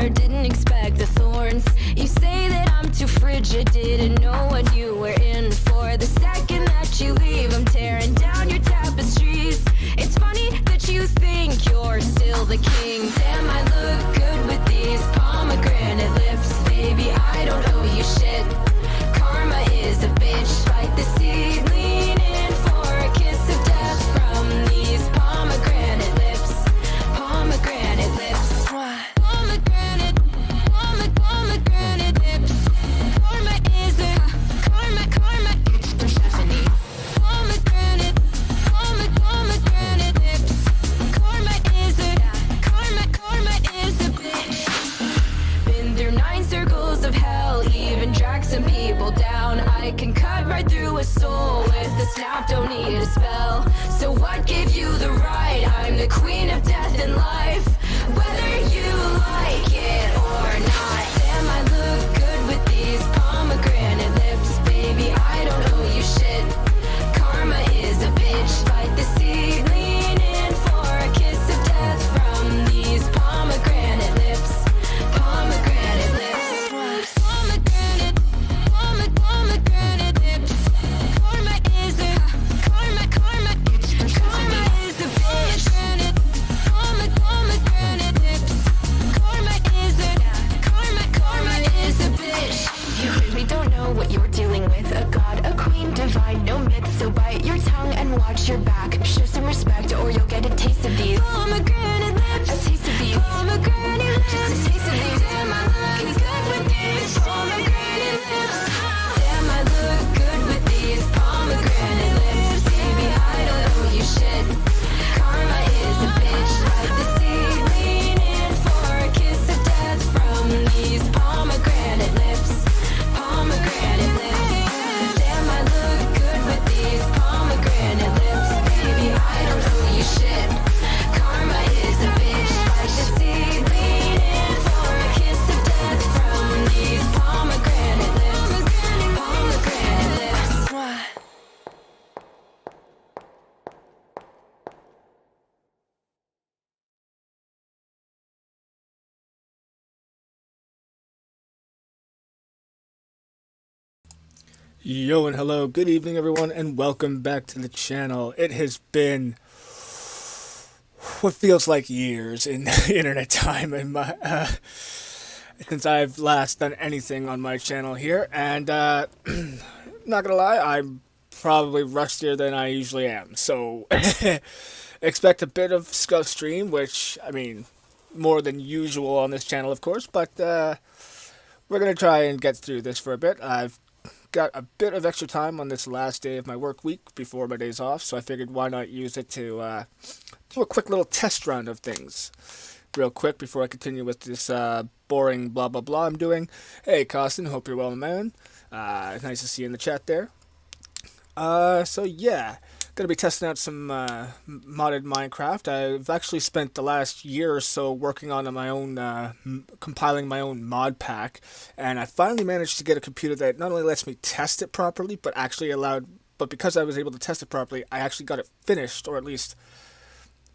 or didn't expect the thorns. You say that I'm too frigid, didn't know what you were in for. The second that you leave, I'm tearing down your tapestries. It's funny that you think you're still the king. Damn, I look good with these pomegranate lips. Baby, I don't owe you shit. Karma is a bitch. Fight the seed, lean in for a kiss of death from these pomegranate lips. Pomegranate lips. Pomegranate, pomegranate lips. Karma is a karma. It's Persephone. Pomegranate, pomegranate lips. Karma is a karma is a bitch. Been through 9 circles of hell, even drag some people down. I can cut right through a soul with a snap, don't need a spell. So what gave you the right? I'm the queen of death and life, whether you like it or not. Damn, I look good with these pomegranate lips. Baby, I don't owe you shit. Karma is a bitch. Fight the seed, lean in for a kiss of death from these pomegranate lips. Pomegranate lips. Pomegranate, pomegranate lips. Karma is a karma. Karma is a bitch. Pomegranate lips. Karma is a karma is a bitch. You really don't know what you're dealing with. A god, a queen, divine, no myth. So bite your tongue and watch your back. Show some respect or you'll get a taste of these. Pomegranate lips. A taste of these. Pomegranate lips. Just a taste of these. Damn, I look good with these pomegranate lips. Damn, I look good with these pomegranate lips. Baby, I don't owe you shit. Karma is a bitch. Like the sea, lean in for a kiss of death from these pomegranate lips. Pomegranate lips. Damn, I look good with these pomegranate lips. Baby, I don't owe you shit. Karma is a bitch. Like the sea, lean in for a kiss of death from these pomegranate lips. Pomegranate lips. Yo and hello, good evening everyone, and welcome back to the channel. It has been what feels like years in internet time in my, since I've last done anything on my channel here, and not gonna lie, I'm probably rustier than I usually am, so expect a bit of scuff stream, which, I mean, more than usual on this channel of course, but we're gonna try and get through this for a bit. I've got a bit of extra time on this last day of my work week before my days off, so I figured why not use it to do a quick little test run of things real quick before I continue with this boring blah blah blah I'm doing. Hey Costin, hope you're well, man. Nice to see you in the chat there. So yeah, gonna be testing out some modded Minecraft. I've actually spent the last year or so working on my own, compiling my own mod pack, and I finally managed to get a computer that not only lets me test it properly, but because I was able to test it properly, I actually got it finished, or at least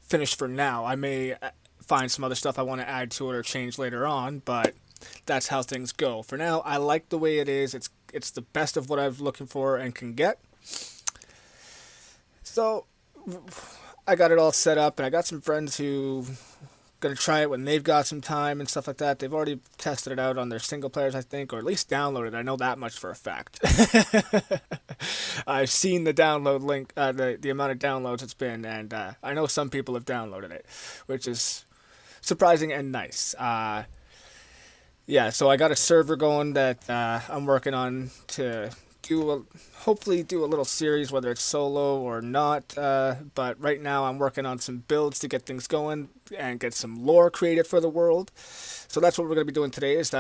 finished for now. I may find some other stuff I want to add to it or change later on, but that's how things go. For now, I like the way it is. It's the best of what I'm looking for and can get. So, I got it all set up, and I got some friends who gonna try it when they've got some time and stuff like that. They've already tested it out on their single players, I think, or at least downloaded. I know that much for a fact. I've seen the download link, the amount of downloads it's been, and I know some people have downloaded it, which is surprising and nice. Yeah, so I got a server going that I'm working on to hopefully do a little series, whether it's solo or not, but right now I'm working on some builds to get things going and get some lore created for the world. So that's what we're going to be doing today, is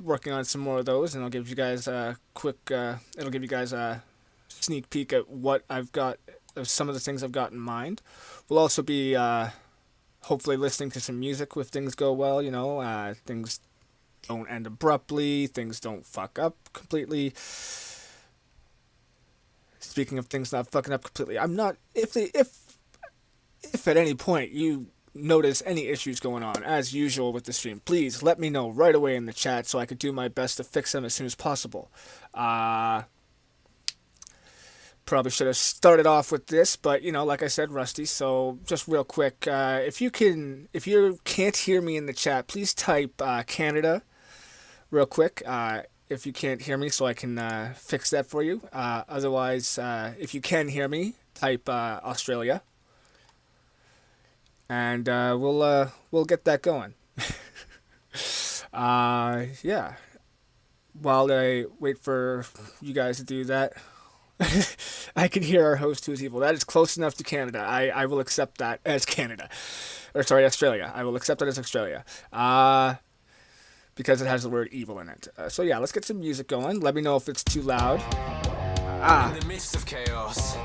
working on some more of those, and I'll give you guys a quick, it'll give you guys a sneak peek at what I've got, some of the things I've got in mind. We'll also be hopefully listening to some music if things go well, you know, things don't end abruptly, things don't fuck up completely. Speaking of things not fucking up completely, I'm not, if at any point you notice any issues going on, as usual with the stream, please let me know right away in the chat so I could do my best to fix them as soon as possible. Probably should have started off with this, but you know, like I said, rusty. So just real quick, if you can't hear me in the chat, please type Canada real quick. If you can't hear me, so I can fix that for you. Otherwise, if you can hear me, type Australia, and we'll get that going. Yeah. While I wait for you guys to do that. I can hear our host who is evil. That is close enough to Canada. I will accept that as Canada. Or sorry, Australia. I will accept that as Australia. Because it has the word evil in it. So yeah, let's get some music going. Let me know if it's too loud. In the midst of chaos,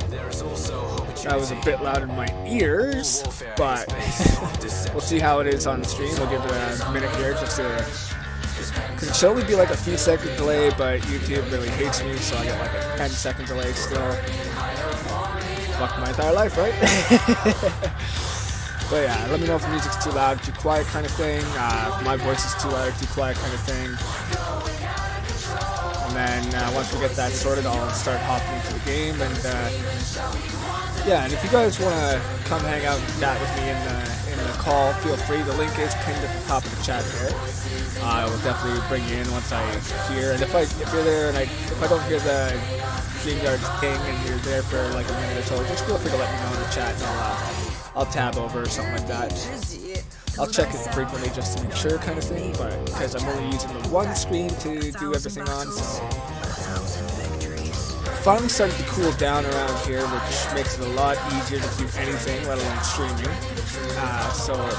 there is also that was a bit loud in my ears, but we'll see how it is on the stream. We'll give it a minute here just to... Because it should only be like a few second delay, but YouTube really hates me, so I got like a 10-second delay still. Fuck my entire life, right? But yeah, let me know if the music's too loud, too quiet kind of thing. If my voice is too loud or too quiet kind of thing. And then once we get that sorted, I'll start hopping into the game. And yeah, and if you guys want to come hang out and chat with me in the call, feel free. The link is pinned at the top of the chat there. I will definitely bring you in once I hear. And if you're there and if I don't hear the StreamYard's ping and you're there for like a minute or so, just feel free to let me know in the chat, and I'll tab over or something like that. I'll check it frequently just to make sure, kind of thing. But because I'm only using the one screen to do everything on, so finally started to cool down around here, which makes it a lot easier to do anything, let alone streaming.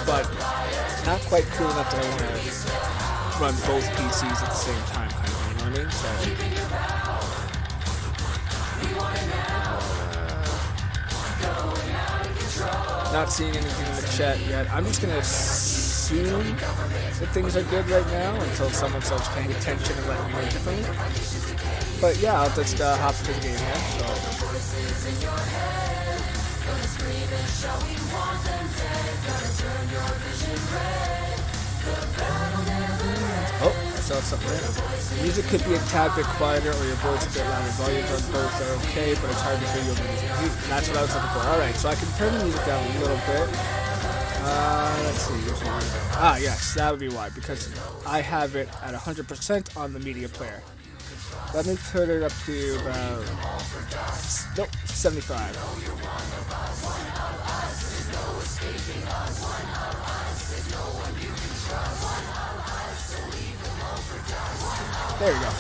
But not quite cool enough that I want to run both PCs at the same time, kind of thing, you know what I mean? Not seeing anything in the chat yet. I'm just going to assume that things are good right now until someone starts paying attention and letting me know differently. But yeah, I'll just hop into the game here. So. Oh, I saw something there. Music could be a tad bit quieter or your voice a bit louder. Volumes on both are okay, but it's hard to hear your music. That's what I was looking for. Alright, so I can turn the music down a little bit. Let's see. Yes, that would be why. Because I have it at 100% on the media player. Let me put it up to about... Nope, 75. There we go.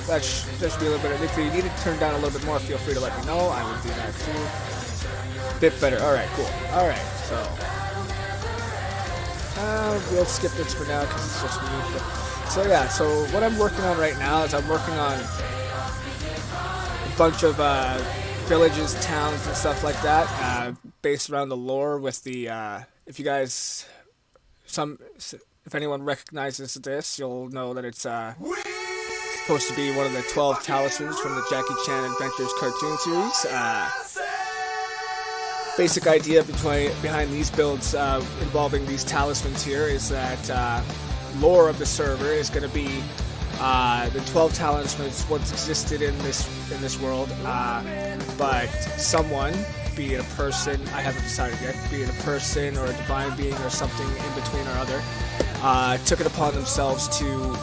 That should be a little bit... If you need it turned down a little bit more, feel free to let me know. I will do that too. Bit better. Alright, cool. Alright, so... we'll skip this for now because it's just me. So yeah, so what I'm working on right now is I'm working on a bunch of villages, towns, and stuff like that, based around the lore with the, if you guys, if anyone recognizes this, you'll know that it's supposed to be one of the 12 talismans from the Jackie Chan Adventures cartoon series. Basic idea behind these builds involving these talismans here is that lore of the server is going to be the 12 talismans once existed in this world, but someone, be it a person, I haven't decided yet, be it a person or a divine being or something in between or other, took it upon themselves to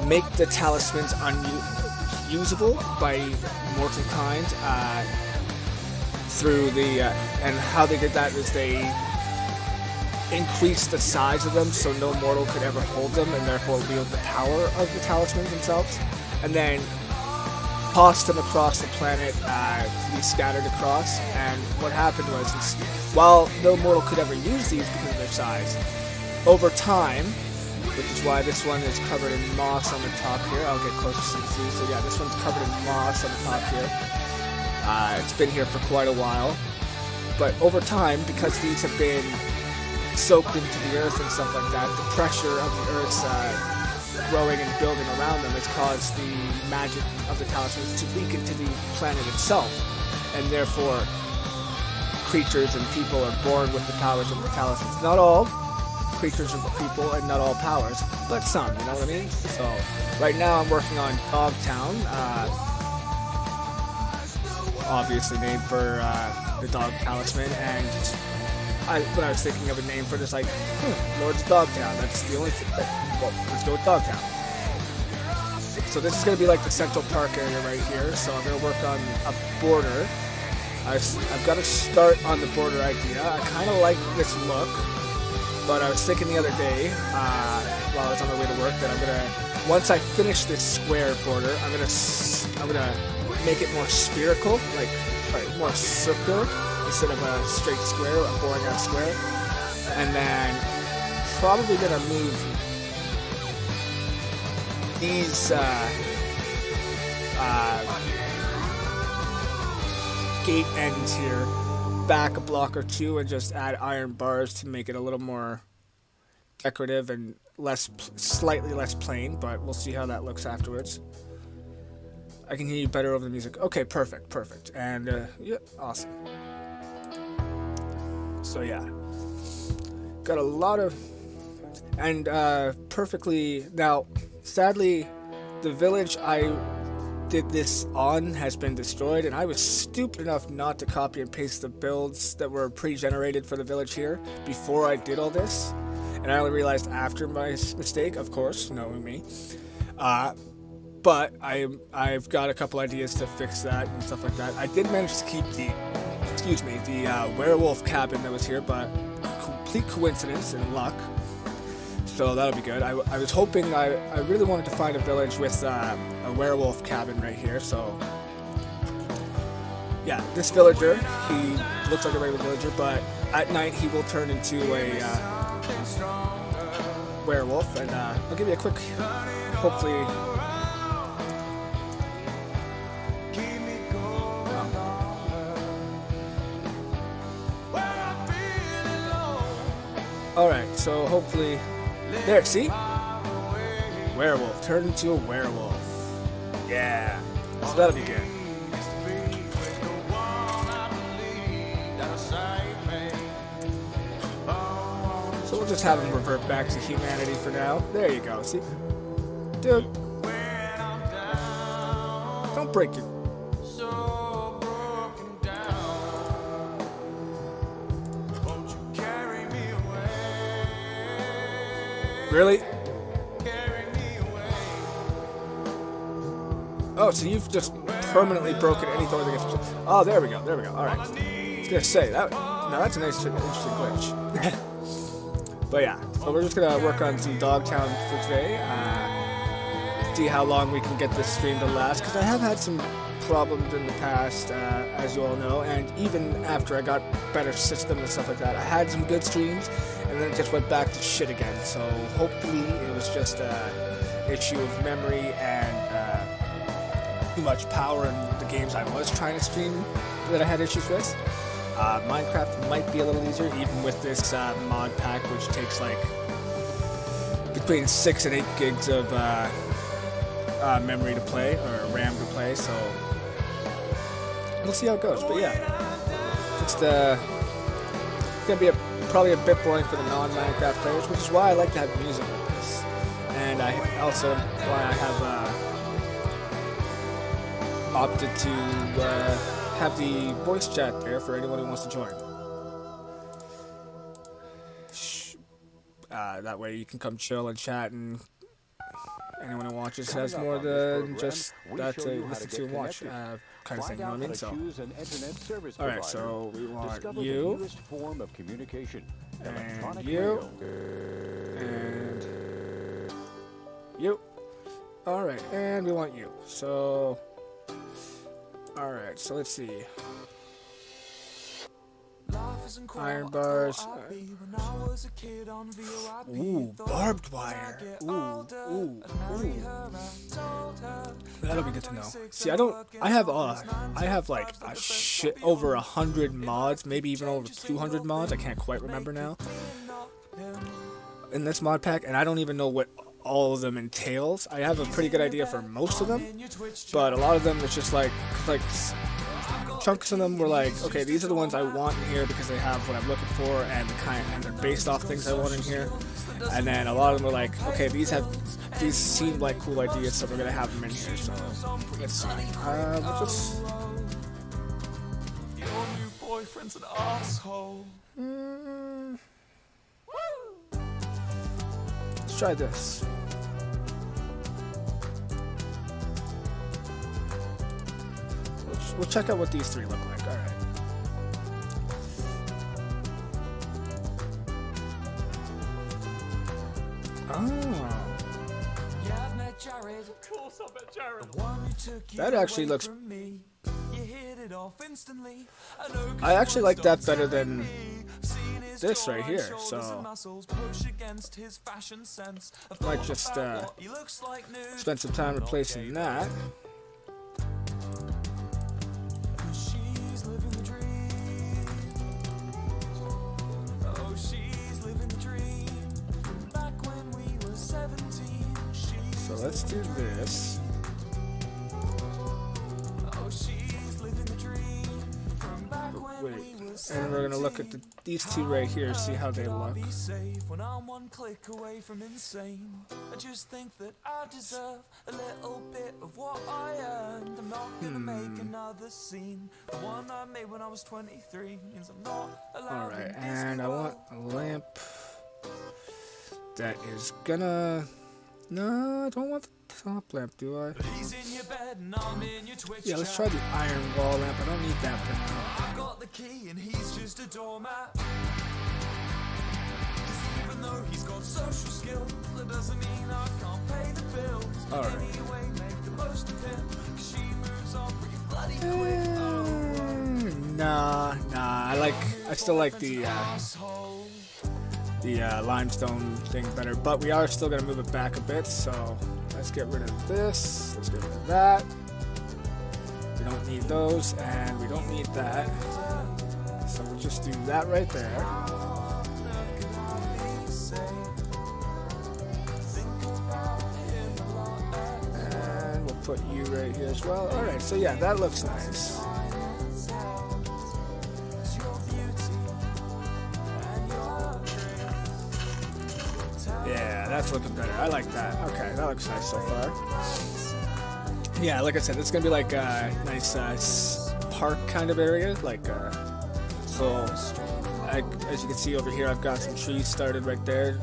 make the talismans unusable by mortal kind through the and how they did that is they increased the size of them so no mortal could ever hold them and therefore wield the power of the talismans themselves, and then tossed them across the planet to be scattered across. And what happened was, while no mortal could ever use these because of their size, over time, which is why this one is covered in moss on the top here, I'll get closer so you can see. So yeah, this one's covered in moss on the top here. It's been here for quite a while, but over time, because these have been soaked into the earth and stuff like that, the pressure of the earth's growing and building around them has caused the magic of the talismans to leak into the planet itself, and therefore creatures and people are born with the powers of the talismans. Not all creatures are people and not all powers, but some, you know what I mean? So, right now I'm working on Dogtown, obviously named for the dog talisman, and when I was thinking of a name for this, like, Lord's Dogtown, that's the only thing, well, let's go with Dogtown. So this is going to be like the Central Park area right here, so I'm going to work on a border. I've got to start on the border idea. I kind of like this look, but I was thinking the other day, while I was on my way to work, that I'm going to, once I finish this square border, I'm going to make it more spherical, like, sorry, more circular, instead of a straight square, a boring out square. And then probably going to move these gate ends here back a block or two and just add iron bars to make it a little more decorative and slightly less plain, but we'll see how that looks afterwards. I can hear you better over the music. Okay, perfect. And yeah, awesome. So yeah, got a lot of, and perfectly, now sadly the village I did this on has been destroyed, and I was stupid enough not to copy and paste the builds that were pre-generated for the village here before I did all this, and I only realized after my mistake, of course, knowing me. But I've got a couple ideas to fix that and stuff like that. I did manage to keep the werewolf cabin that was here, but complete coincidence and luck. So that'll be good. I was hoping, I really wanted to find a village with a werewolf cabin right here, so yeah, this villager, he looks like a regular villager, but at night he will turn into a werewolf, and I'll give you a quick, hopefully, alright, so hopefully, there, see? Werewolf, turned into a werewolf. Yeah, so that'll be good. So we'll just have him revert back to humanity for now. There you go, see? Dude. Don't break your... Really? Oh, so you've just permanently broken any door that gets... Oh, there we go. Alright. I was gonna say, that's a nice, interesting glitch. But yeah, so we're just gonna work on some Dogtown for today. See how long we can get this stream to last, because I have had some problems in the past, as you all know, and even after I got better system and stuff like that, I had some good streams, and then it just went back to shit again. So hopefully it was just an issue of memory and too much power in the games I was trying to stream that I had issues with. Minecraft might be a little easier, even with this mod pack, which takes like between 6 and 8 gigs of memory to play, or RAM to play, so we'll see how it goes. But yeah, just it's gonna be probably a bit boring for the non-Minecraft players, which is why I like to have music with this, and I also why I have opted to have the voice chat there for anyone who wants to join. That way you can come chill and chat, and anyone who watches has more than just that to listen to and watch, kind of thing, you know what I mean? So, alright, so we want you, and you, and you. Alright, and we want you. So, alright, so let's see. Iron bars. Ooh, barbed wire. Ooh. That'll be good to know. See, I have like a shit over 100 mods, maybe even over 200 mods. I can't quite remember now in this mod pack, and I don't even know what all of them entails. I have a pretty good idea for most of them, but a lot of them it's just like chunks of them were like, okay, these are the ones I want in here because they have what I'm looking for, and they're based off things I want in here. And then a lot of them were like, okay, these seem like cool ideas, so we're gonna have them in here. So let's see. We'll just. Your new boyfriend's an asshole. Let's try this. We'll check out what these three look like. All right. Oh. Of course I met Jared. That actually looks. I actually like that better than this right here. So might just spend some time replacing that. So let's do this. Wait, and we're gonna look at these two right here, see how they look. When I'm one click away from insane, I just think that I deserve a little bit of what I earned. I'm not gonna make another scene. The one I made when I was 23 means I'm not allowed. Alright, and I want a lamp that is gonna. No, I don't want the top lamp, do I? He's in your bed and I'm in your Twitch. Yeah, let's try the iron wall lamp. I don't need that for now. I've got the key and he's just a doormat. 'Cause even though he's got social skills, that doesn't mean I can't pay the bills. Alright. Anyway, make the most of him, 'cause she moves on pretty bloody quick. Nah. I still like the limestone thing better, but we are still gonna move it back a bit. So let's get rid of this. Let's get rid of that. We don't need those, and we don't need that. So we'll just do that right there. And we'll put you right here as well. Alright, so yeah, that looks nice. Yeah, that's looking better. I like that. Okay, that looks nice so far. Yeah, like I said, it's gonna be like a nice park kind of area. Like, so as you can see over here, I've got some trees started right there.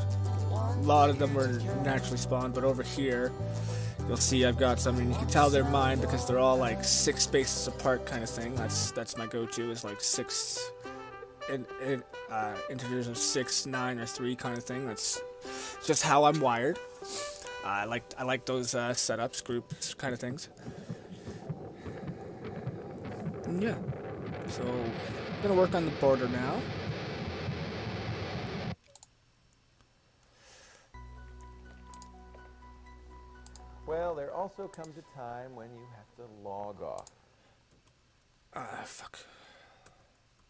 A lot of them were naturally spawned, but over here, you'll see I've got some, and you can tell they're mine because they're all like 6 spaces apart kind of thing. That's my go-to, is like 6 integers of 6, 9, or 3 kind of thing. That's just how I'm wired. I like those setups, groups, kind of things. And yeah, so I'm gonna work on the border now. Well, there also comes a time when you have to log off. Fuck.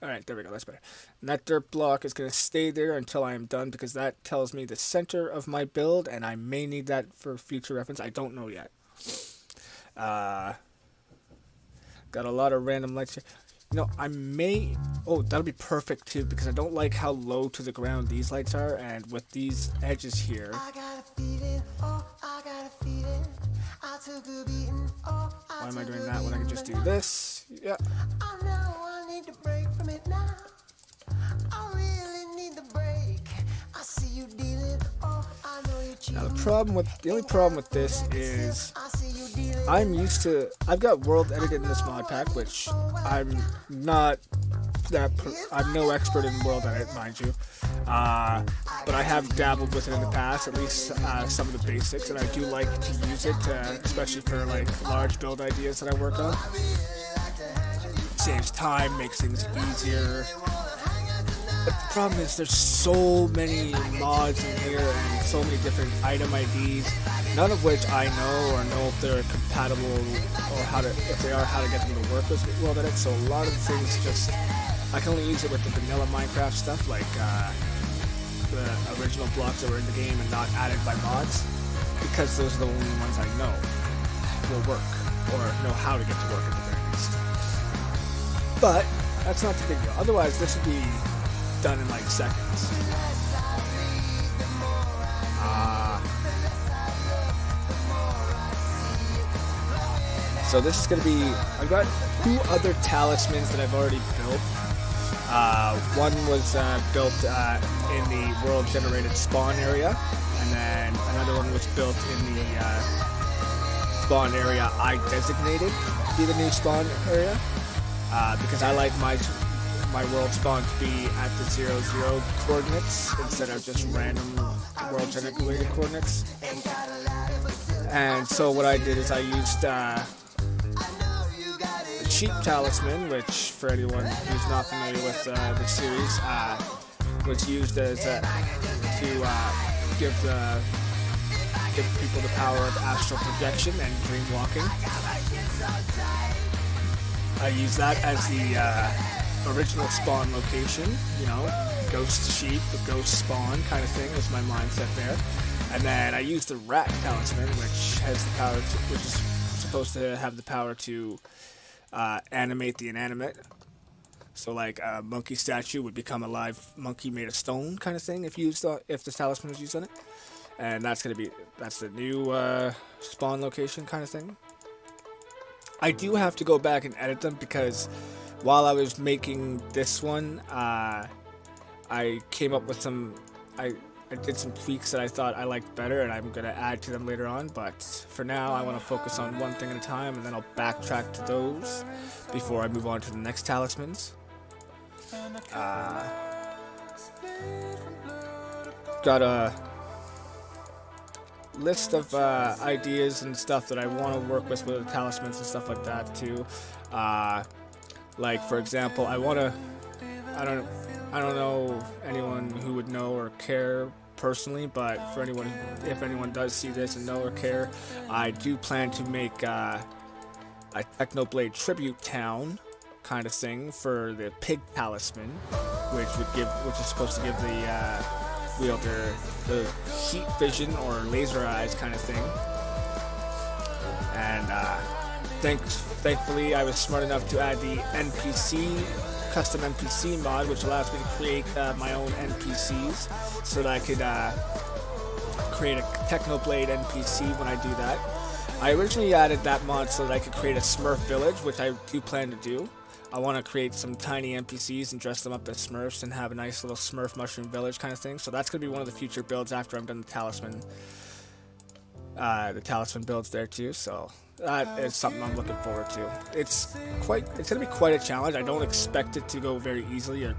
Alright, there we go, that's better. And that dirt block is going to stay there until I am done, because that tells me the center of my build, and I may need that for future reference. I don't know yet. Got a lot of random lights here. You know, I may... Oh, that'll be perfect too, because I don't like how low to the ground these lights are, and with these edges here... I got a feeling, oh, I got a feeling. I took a beating, oh, Why am I doing that when I can just do this? Yeah. I know I need to break from it now. I really need the break. I see you dealing, oh, I know you're cheating. Now the only problem with this is I see you dealing. I've got world edited in this mod pack, which I'm not I'm no expert in world edit, mind you. But I have dabbled with it in the past, at least some of the basics, and I do like to use it, especially for like large build ideas that I work on. It saves time, makes things easier. But the problem is there's so many mods in here and so many different item IDs, none of which I know or know if they're compatible or if they are, how to get them to work with world edit. So a lot of things I can only use it with the vanilla Minecraft stuff, like the original blocks that were in the game and not added by mods. because those are the only ones I know will work, or know how to get to work at the very least. But that's not the big deal. Otherwise, this would be done in like seconds. So this is going to be, I've got 2 other talismans that I've already built. One was built in the world generated spawn area, and then another one was built in the spawn area I designated to be the new spawn area, because I like my world spawn to be at the 0, 0 coordinates instead of just random world generated coordinates. And so what I did is I used the Sheep Talisman, which for anyone who's not familiar with the series, was used as to give people the power of astral projection and dream walking. I use that as the original spawn location, you know, ghost sheep, the ghost spawn kind of thing was my mindset there. And then I used the Rat Talisman, which has the power to, which is supposed to have the power to animate the inanimate. So like a monkey statue would become a live monkey made of stone kind of thing if the talisman was used on it. And that's the new spawn location kind of thing. I do have to go back and edit them because while I was making this one, I came up with some, I did some tweaks that I thought I liked better, and I'm going to add to them later on, but for now I want to focus on one thing at a time, and then I'll backtrack to those before I move on to the next talismans. Got a list of ideas and stuff that I want to work with the talismans and stuff like that too. Like for example, I don't know anyone who would know or care personally, but for anyone, if anyone does see this and know or care, I do plan to make a Technoblade tribute town kind of thing for the pig talisman, which is supposed to give the wielder the heat vision or laser eyes kind of thing. And thankfully I was smart enough to add the custom NPC mod, which allows me to create my own NPCs so that I could create a Technoblade NPC when I do that. I originally added that mod so that I could create a Smurf village, which I do plan to do. I want to create some tiny NPCs and dress them up as Smurfs and have a nice little Smurf mushroom village kind of thing. So that's going to be one of the future builds after I'm done the talisman builds there too. So that is something I'm looking forward to. It's going to be quite a challenge. I don't expect it to go very easily or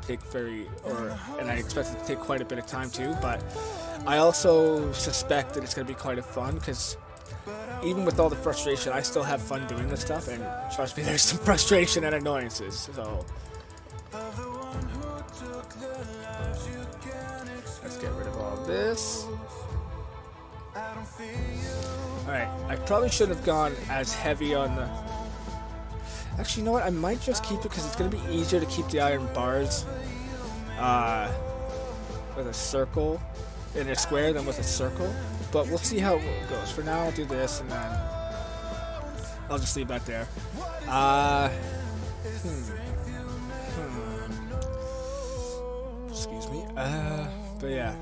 and I expect it to take quite a bit of time too, but I also suspect that it's going to be quite a fun, because even with all the frustration, I still have fun doing this stuff, and trust me, there's some frustration and annoyances, so let's get rid of all this. Alright, I probably should have gone as heavy on the... Actually, you know what? I might just keep it because it's going to be easier to keep the iron bars with a circle in a square than with a circle. But we'll see how it goes. For now, I'll do this, and then I'll just leave that there. Excuse me. But yeah.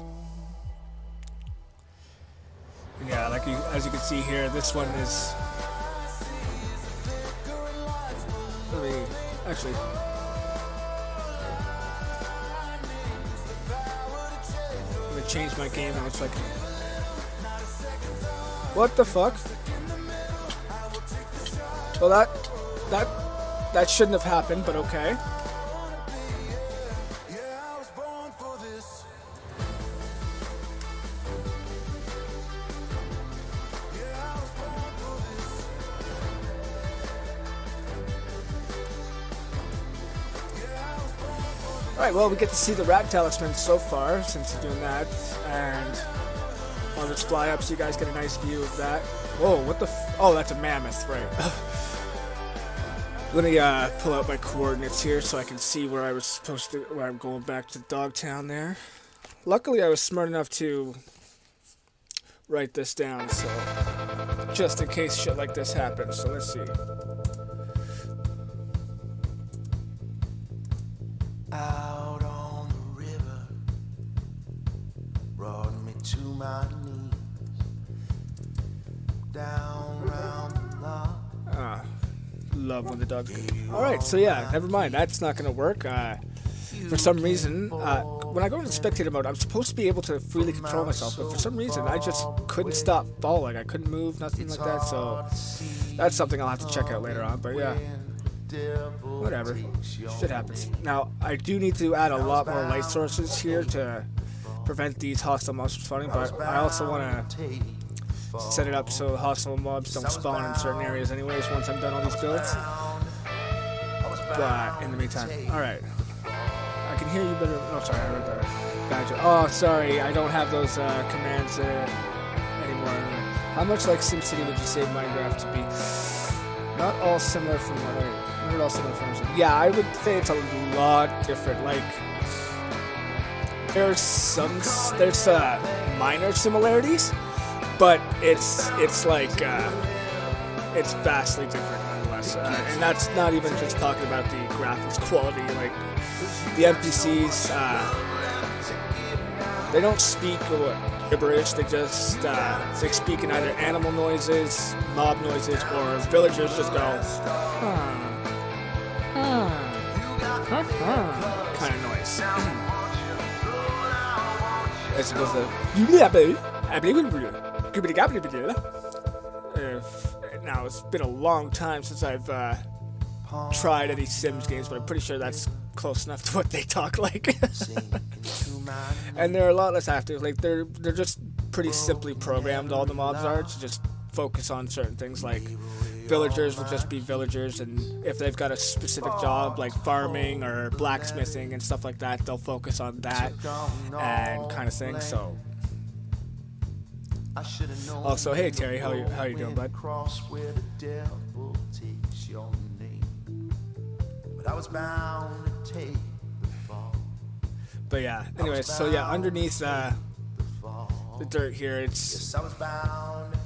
Yeah, like as you can see here, this one is... Let me... Actually... Let me change my game, and it's like... What the fuck? Well, that shouldn't have happened, but okay. Alright, well, we get to see the Rat Talisman so far, since we're doing that, and I'll just fly up so you guys get a nice view of that. Whoa, what the oh, that's a mammoth, right. Let me pull out my coordinates here so I can see where I'm going back to Dogtown there. Luckily, I was smart enough to write this down, so just in case shit like this happens. So let's see. Out on the river, brought me to my knees. Down round the block. Love when the dogs go. Alright, so yeah, never mind. That's not going to work. For some reason, when I go into spectator mode, I'm supposed to be able to freely control myself, but for some reason, I just couldn't stop falling. I couldn't move, nothing like that, so that's something I'll have to check out later on, but yeah. Whatever. Shit happens. Now, I do need to add a lot more light sources here to prevent these hostile monsters spawning, but I also want to set it up so hostile mobs don't spawn in certain areas anyways once I'm done all these builds. But in the meantime, alright. I can hear you better. Oh, sorry, I read that. Badger. Oh, sorry, I don't have those commands anymore. How much like SimCity would you say Minecraft to be? Not all similar from not all similar from. Yeah, I would say it's a lot different. Like, there's minor similarities, but it's like it's vastly different nonetheless. And that's not even just talking about the graphics quality. Like, the NPCs, they don't speak gibberish. They just they speak in either animal noises, mob noises, or villagers just go kind of noise. As opposed to now it's been a long time since I've tried any Sims games, but I'm pretty sure that's close enough to what they talk like. And they're a lot less active. Like, they're just pretty simply programmed, all the mobs are, to just focus on certain things. Like, villagers will just be villagers, and if they've got a specific job like farming or blacksmithing and stuff like that, they'll focus on that and kind of thing. So also, hey Terry, how you doing, bud? I was bound to take the fall. But yeah, anyways, so yeah, underneath the dirt here, it's yes, I was bound to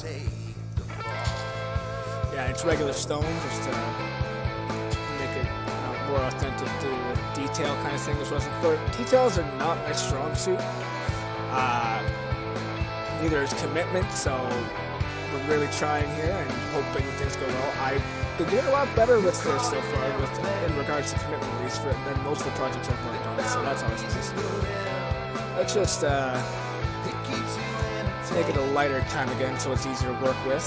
take the fall. Yeah, it's regular stone just to make it more authentic to the detail kind of thing. This wasn't for details are not my strong suit. Neither is commitment, so we're really trying here and hoping things go well. I've been doing a lot better with this so far, in regards to commitment, at least, than most of the projects I've worked on, so that's always nice. Let's just make it a lighter time again so it's easier to work with.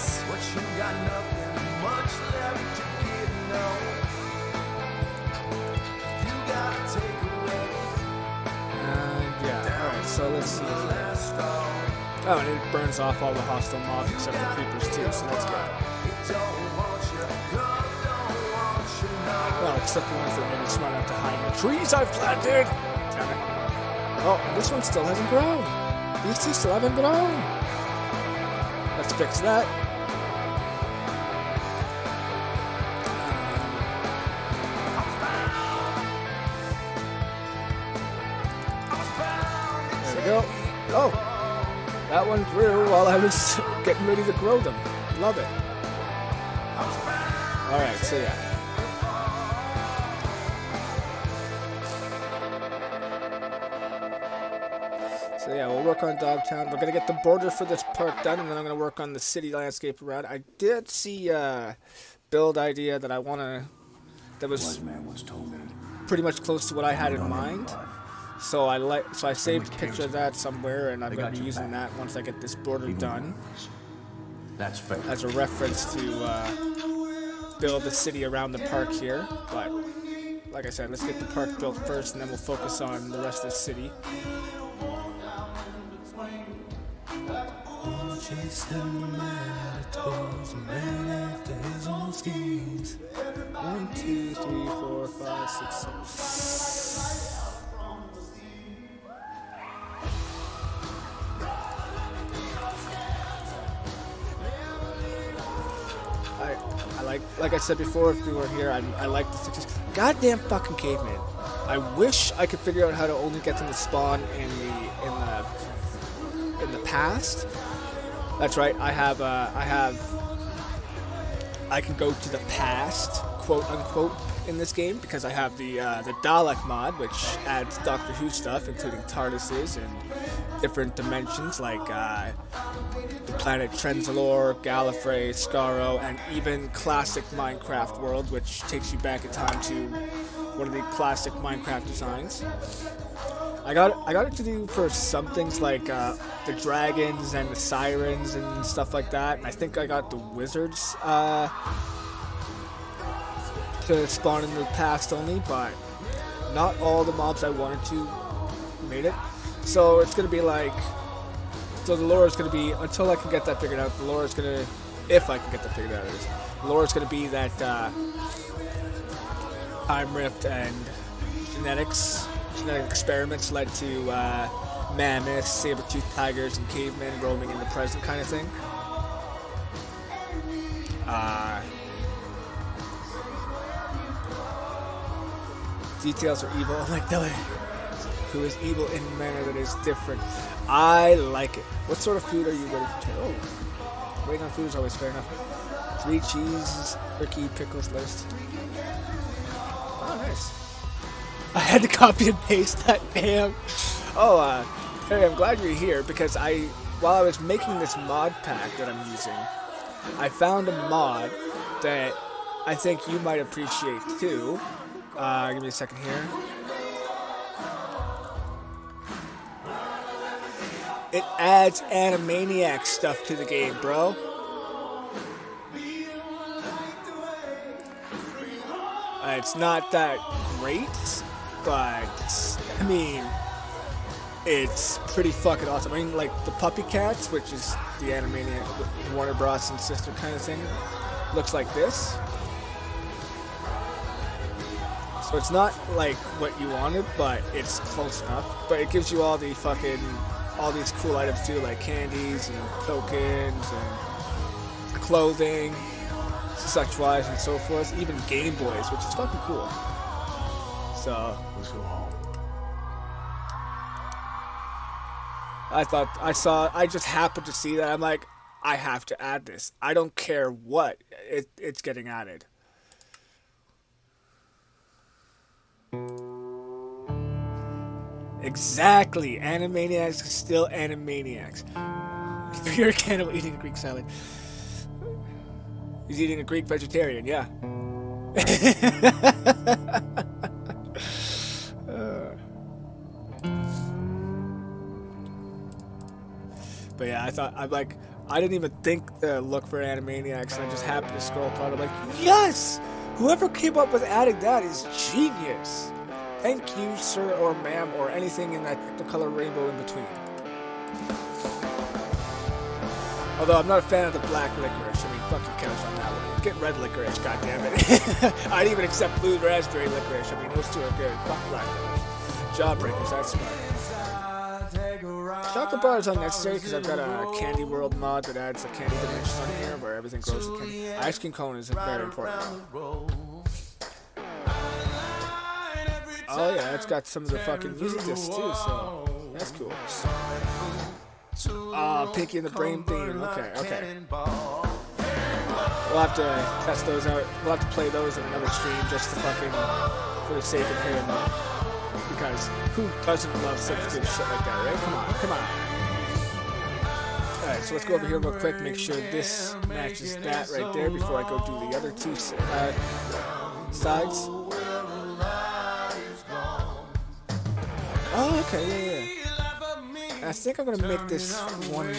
And yeah, alright, so let's see. Oh, and it burns off all the hostile mobs except for creepers too, so that's good. Well, except the ones that maybe smart enough to hide in the trees I've planted! Damn it. Oh, and this one still hasn't grown. These two still haven't grown. Let's fix that. There we go. Oh! That one grew while I was getting ready to grow them. Love it. Alright, so yeah. So yeah, we'll work on Dogtown. We're going to get the border for this part done, and then I'm going to work on the city landscape around. I did see a build idea that I want to... that was pretty much close to what I had in mind. So I saved a picture of that somewhere, and I'm going to be using that once I get this border done. That's fair. As a reference to build the city around the park here. But like I said, let's get the park built first, and then we'll focus on the rest of the city. One, two, three, 4, 5, 6, 7. Like I said before, if we were here, I like the success. Goddamn fucking caveman. I wish I could figure out how to only get them to spawn in the past. That's right. I can go to the past, quote unquote, in this game because I have the Dalek mod, which adds Doctor Who stuff, including TARDISes and different dimensions like the planet Trenzalore, Gallifrey, Skaro, and even classic Minecraft world, which takes you back in time to one of the classic Minecraft designs. I got it to do for some things like the dragons and the sirens and stuff like that. And I think I got the wizards to spawn in the past only, but not all the mobs I wanted to made it. So it's gonna be like, so the lore is gonna be, until I can get that figured out. The lore is gonna, if I can get that figured out, the lore is gonna be that time rift and genetic experiments led to mammoths, saber-toothed tigers, and cavemen roaming in the present kind of thing. Details are evil, like the who is evil in a manner that is different. I like it. What sort of food are you ready to try? Oh, waiting on food is always fair enough. 3 cheeses, turkey, pickles, lettuce. Oh, nice. I had to copy and paste that, damn. Oh, Harry, I'm glad you're here because while I was making this mod pack that I'm using, I found a mod that I think you might appreciate too. Give me a second here. It adds Animaniac stuff to the game, bro. It's not that great, but I mean, it's pretty fucking awesome. I mean, like the Puppy Cats, which is the Animaniac, Warner Bros. And sister kind of thing, looks like this. So it's not like what you wanted, but it's close enough. But it gives you all these cool items too, like candies and tokens and clothing, such wise and so forth. Even Game Boys, which is fucking cool. So let's go home. I just happened to see that. I'm like, I have to add this. I don't care what, it's getting added. Exactly. Animaniacs are still Animaniacs. You're a cannibal eating a Greek salad. He's eating a Greek vegetarian, yeah. But yeah, I didn't even think to look for Animaniacs, and I just happened to scroll through. I'm like, yes! Whoever came up with adding that is genius. Thank you, sir or ma'am, or anything in that color rainbow in between. Although I'm not a fan of the black licorice. I mean, fuck your couch on that one. Get red licorice, goddammit. I'd even accept blue raspberry licorice. I mean, those two are good. Fuck black licorice. Jawbreakers, that's smart. Chocolate bar is unnecessary because I've got a Candy World mod that adds a candy dimension on here where everything grows in candy. Ice cream cone is very important. Oh yeah, it's got some of the fucking music discs too, so that's cool. Pinky and the Brain theme. Okay. We'll have to test those out. We'll have to play those in another stream just to fucking, for the sake of hearing them. Because who doesn't love such good shit like that, right? Come on. Alright, so let's go over here real quick, make sure this matches that right there before I go do the other two sides. Oh, okay, yeah. I think I'm gonna make this one more.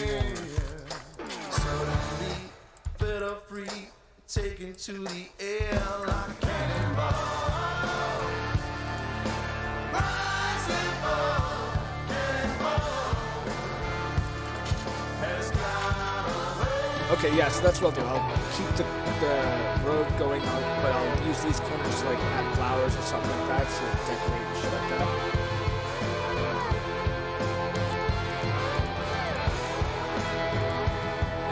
Taken to the air like a cannonball. Okay, yeah, so that's what I'll do. I'll keep the road going on, but I'll use these corners like add flowers or something like that to decorate and shit like that.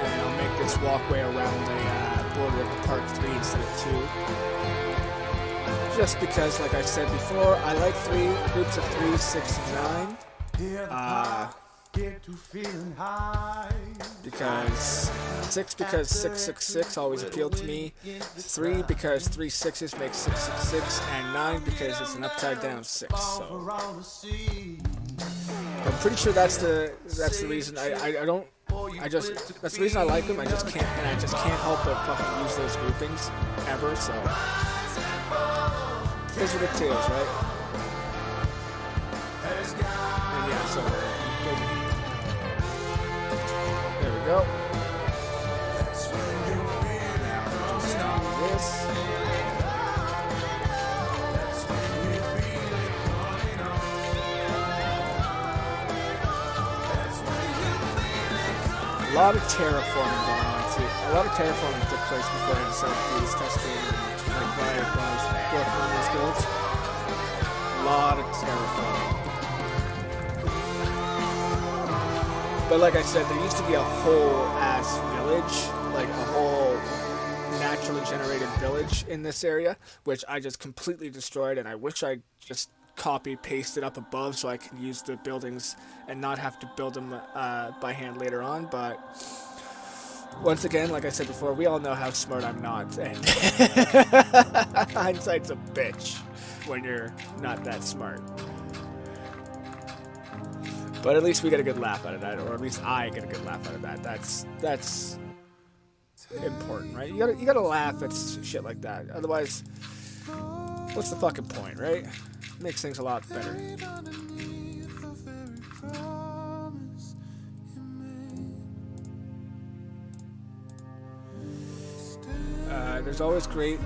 And I'll make this walkway around the border of the Part 3 instead of 2. Just because, like I said before, I like groups of 3, 6, and 9. Because 6 because 666 always appealed to me. 3 because 3 6s make 666, and 9 because it's an upside down 6. So I'm pretty sure that's the reason that's the reason I like them. I just can't help but fucking use those groupings ever. So here's what it is, right? And yeah, so there we go. Just do this. A lot of terraforming going on too. A lot of terraforming took place before I decided to do this testing and like when I was working on these builds. A lot of terraforming. But like I said, there used to be a whole ass village, like a whole naturally generated village in this area, which I just completely destroyed, and I wish I just copy pasted up above so I can use the buildings and not have to build them by hand later on. But once again, like I said before, we all know how smart I'm not, and hindsight's a bitch when you're not that smart. But at least we get a good laugh out of that, or at least I get a good laugh out of that. That's important, right? You gotta laugh at shit like that. Otherwise, what's the fucking point, right? Makes things a lot better. There's always great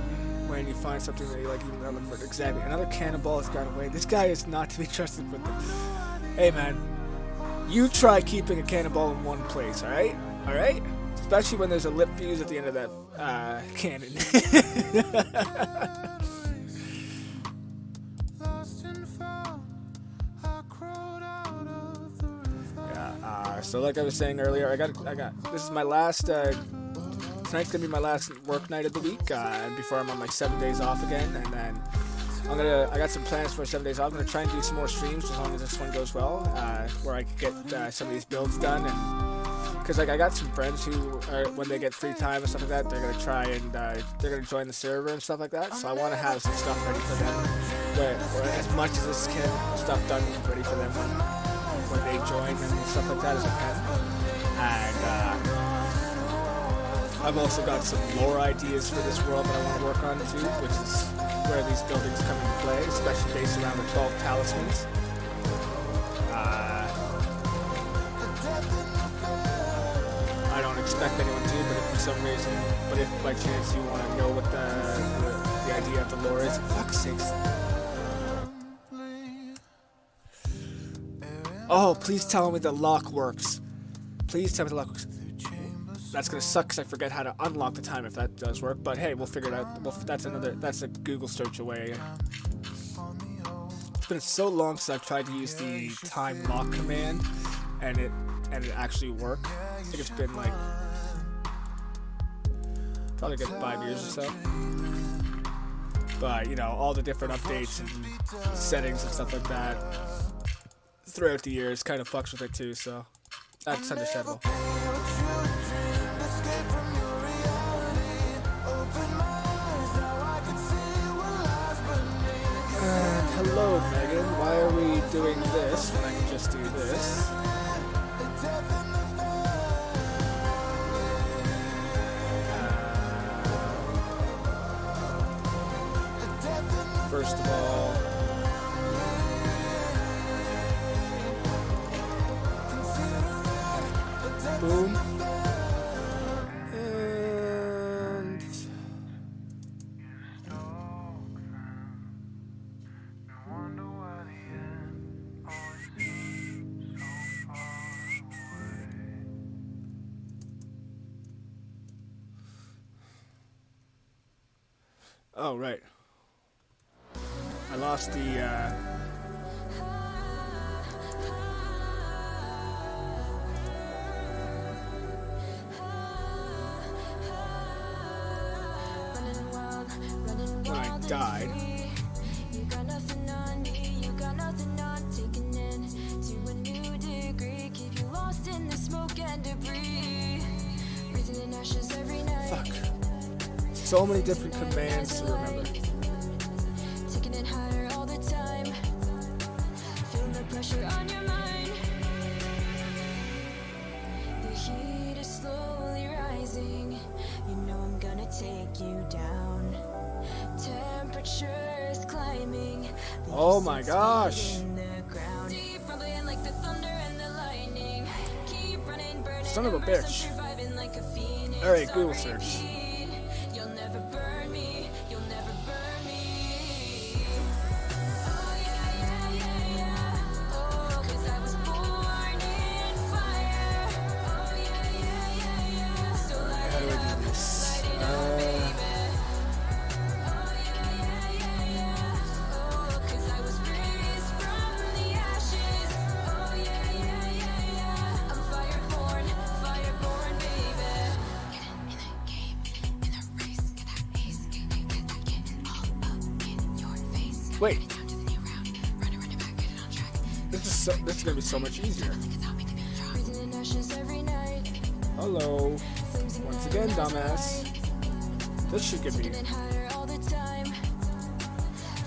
when you find something that you like, even looking for it. Exactly. Another cannonball has got away. This guy is not to be trusted with them. Hey, man. You try keeping a cannonball in one place, alright? Alright? Especially when there's a lit fuse at the end of that cannon. Yeah, so like I was saying earlier, I got this is my last tonight's gonna be my last work night of the week, before I'm on my 7 days off again, and then I got some plans for 7 days off. I'm gonna try and do some more streams as long as this one goes well, where I could get some of these builds done, and because like I got some friends who, when they get free time and stuff like that, they're gonna try and they're gonna join the server and stuff like that. So I want to have some stuff ready for them, or as much as this stuff done ready for them when they join and stuff like that as I can. And I've also got some lore ideas for this world that I want to work on too, which is where these buildings come into play, especially based around the 12 talismans. I don't expect anyone to, but if for some reason, if by chance you want to know what the idea of the lore is, fuck's sakes. Oh, please tell me the lock works. Please tell me the lock works. That's gonna suck because I forget how to unlock the time if that does work. But hey, we'll figure it out. Well, that's a Google search away. It's been so long since I've tried to use the time lock command, and it actually worked. I think it's been like probably a good 5 years or so. But you know, all the different updates and settings and stuff like that throughout the years kind of fucks with it too. So that's understandable. Hello, Megan. Why are we doing this when I can just do this? First of all, boom. And oh, right. I lost the, died. You got nothing on me, you got nothing on taking in to a new degree. Keep you lost in the smoke and debris. Breathing in ashes every night. Fuck. So many different commands to remember. Taking it higher all the time. Feeling the pressure on your mind. The heat is slowly rising. You know I'm gonna take you down. Temperature is climbing. The Oh my acid's gosh. feeding the ground. Deep rumbling like the thunder and the lightning. Keep running, burning. Son of a immersed, I'm bitch. surviving like a phoenix. Alright, on Google search. repeat. You'll never burn me. You'll never burn me. Oh yeah, yeah, yeah, yeah. Oh, 'cause I was born in fire. Oh yeah, yeah, yeah, yeah. So light How do it I up, do this? light it up, baby. Oh yeah, yeah, yeah, yeah. Oh, 'cause I was raised from the ashes. Oh yeah, yeah, yeah, yeah. I'm fireborn, baby. Get in the game, in the race, get that ace, get that getting all up in your face. Wait, Down to the new round, run it back, get it on track. this is gonna be so much easier. Breathing in ashes every night. Hello. Flames ignite Once again, as dumbass. light. This should get me. Getting higher all the time.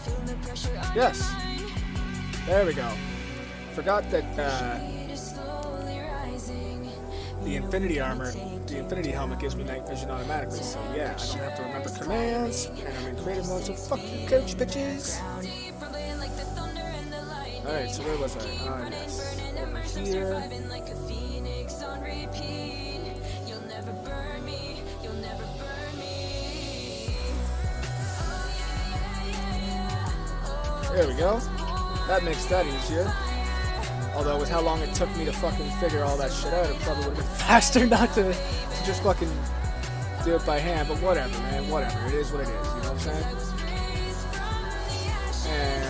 Feeling the pressure on Yes. your mind. There we go. Forgot that Heat is slowly rising. the Infinity armor, the Infinity helmet gives me night vision automatically. So yeah, I don't have to remember commands, and I'm in creative mode. So fuck you, coach, bitches. Deep rumbling like the thunder and the lightning. All right, so where was I? Keep Ah, running, yes. burning, Over immersed, I'm here. surviving like a phoenix on repeat. You'll never burn me. You'll never burn me. Oh yeah, yeah, yeah, yeah. Oh, There we go. That makes that easier. Although with how long it took me to fucking figure all that shit out, it probably would have been faster not to just fucking do it by hand. But whatever, man. Whatever. It is what it is. You know what I'm saying? And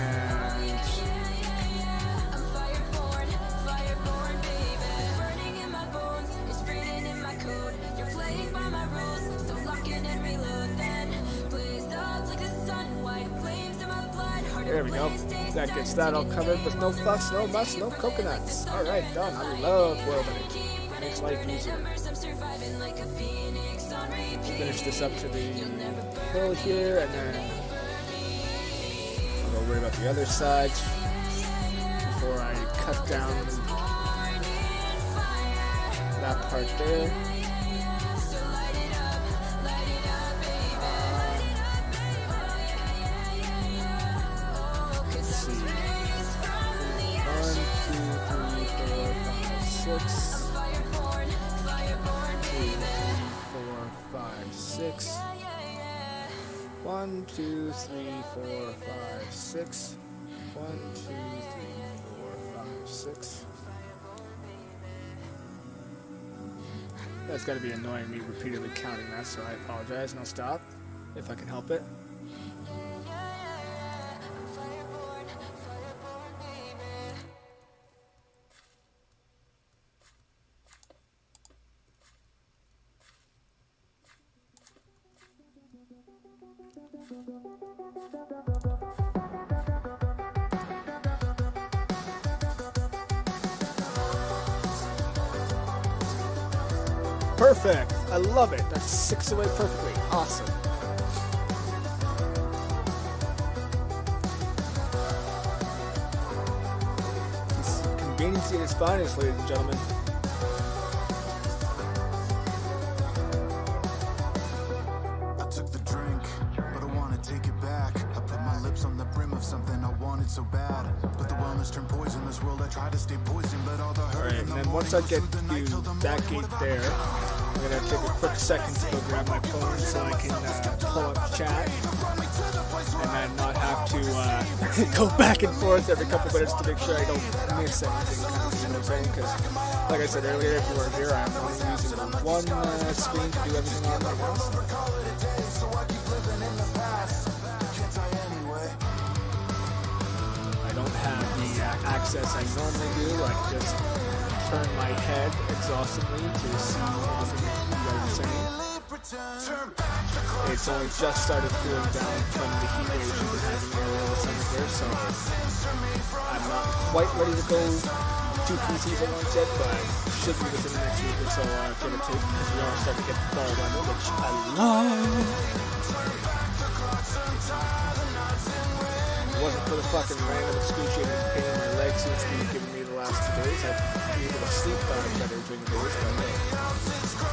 I'm fireborn, baby. Burning in my bones, it's breathing in my code. You're playing by my rules, so lock in and reload. Then blaze up like the sun, white flames in my blood. there we go. That gets that all covered with no fuss, no muss, no coconuts. All right, done. I love world editing. Makes life easier. I'm surviving like a phoenix on repeat. Finish this up to the hill here, and then I'll go worry about the other sides before I cut down that part there. So light it up, baby. Oh, 'cause Let's see. 1, 2, 3, 4, 5, 6. fireborn, 2, 3, 4, 5, 6. 1, 2, 3, 4, 5, 6. 1, 2, 3, 4, 5, 6. That's got to be annoying me repeatedly counting that, so I apologize and I'll stop if I can help it. Perfect! I love it! That's 6 away perfectly. Awesome. It's convenience at its finest, ladies and gentlemen. I took the drink, but I wanna take it back. I put my lips on the brim of something I wanted so bad. But the wellness turned poison. This world I try to stay poisoned, but all the hurt. Alright, and then once I get to that gate there, I'm gonna take a quick second to go grab my phone so I can pull up chat and then not have to go back and forth every couple minutes to make sure I don't miss anything. You know what I'm saying? Because, like I said earlier, if you were here, I'm only using one screen to do everything on right now. I don't have the access I normally do. I just turn my head exhaustively to see everything you guys are saying. Turn back the clock. It's only just started cooling down from the heat waves we've been having earlier this summer here, so I'm not quite ready to go 2 PCs at once yet, but should be within the next week or so, give or take, because we are starting to get the fall weather, which I love. If it wasn't for the fucking random excruciating pain in my legs seems to be giving me the last 2 days, I'd be able to sleep better during the days, but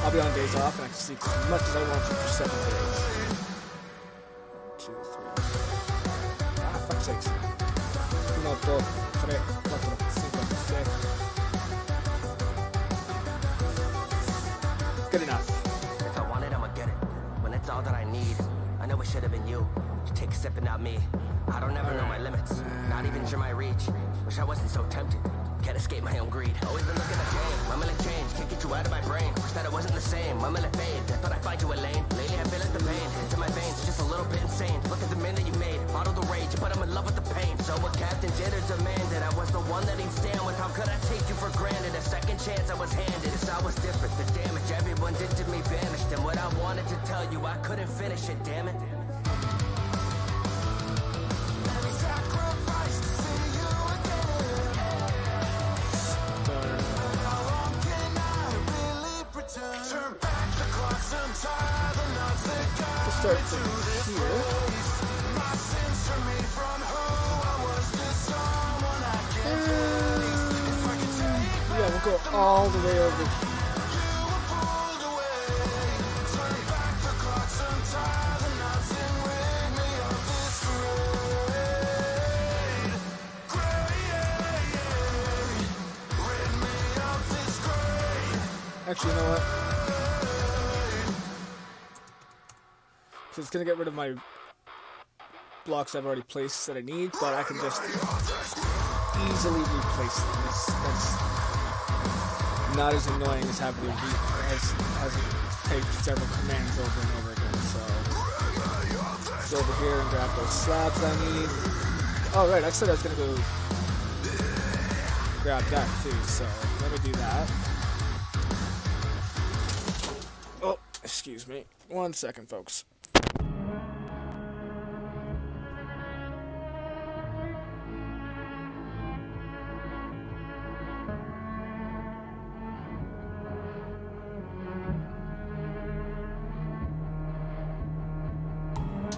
I'll be on days off and I can sleep as much as I want to for 7 days. 1, 2, 3. Ah, fuck's sakes. 1, 2, 3, 4, 5, 6. Good enough. If I want it, I'ma get it. When it's all that I need, I know it should have been you. You take a sip and not me. I don't ever know my limits, not even sure my reach. Wish I wasn't so tempted. Can't escape my own greed. Always been looking at change. My millet change. Can't get you out of my brain. Wish that it wasn't the same. My millet fade. I thought I'd find you a lane. Lately I feel like the pain. It's in my veins. Just a little bit insane. Look at the man that you made. Bottle the rage. But I'm in love with the pain. So what Captain Jitter demanded. I was the one that he'd stand with. How could I take you for granted? A second chance I was handed. It's I was different. The damage everyone did to me vanished. And what I wanted to tell you, I couldn't finish it. Damn it. We'll start from here. Yeah, we'll go all the way over. Actually, you know what? So it's gonna get rid of my blocks I've already placed that I need, but I can just easily replace them. That's not as annoying as having to take several commands over and over again. So go over here and grab those slabs I need. Oh right, I said I was gonna go grab that too. So let me do that. Oh, excuse me. 1 second, folks.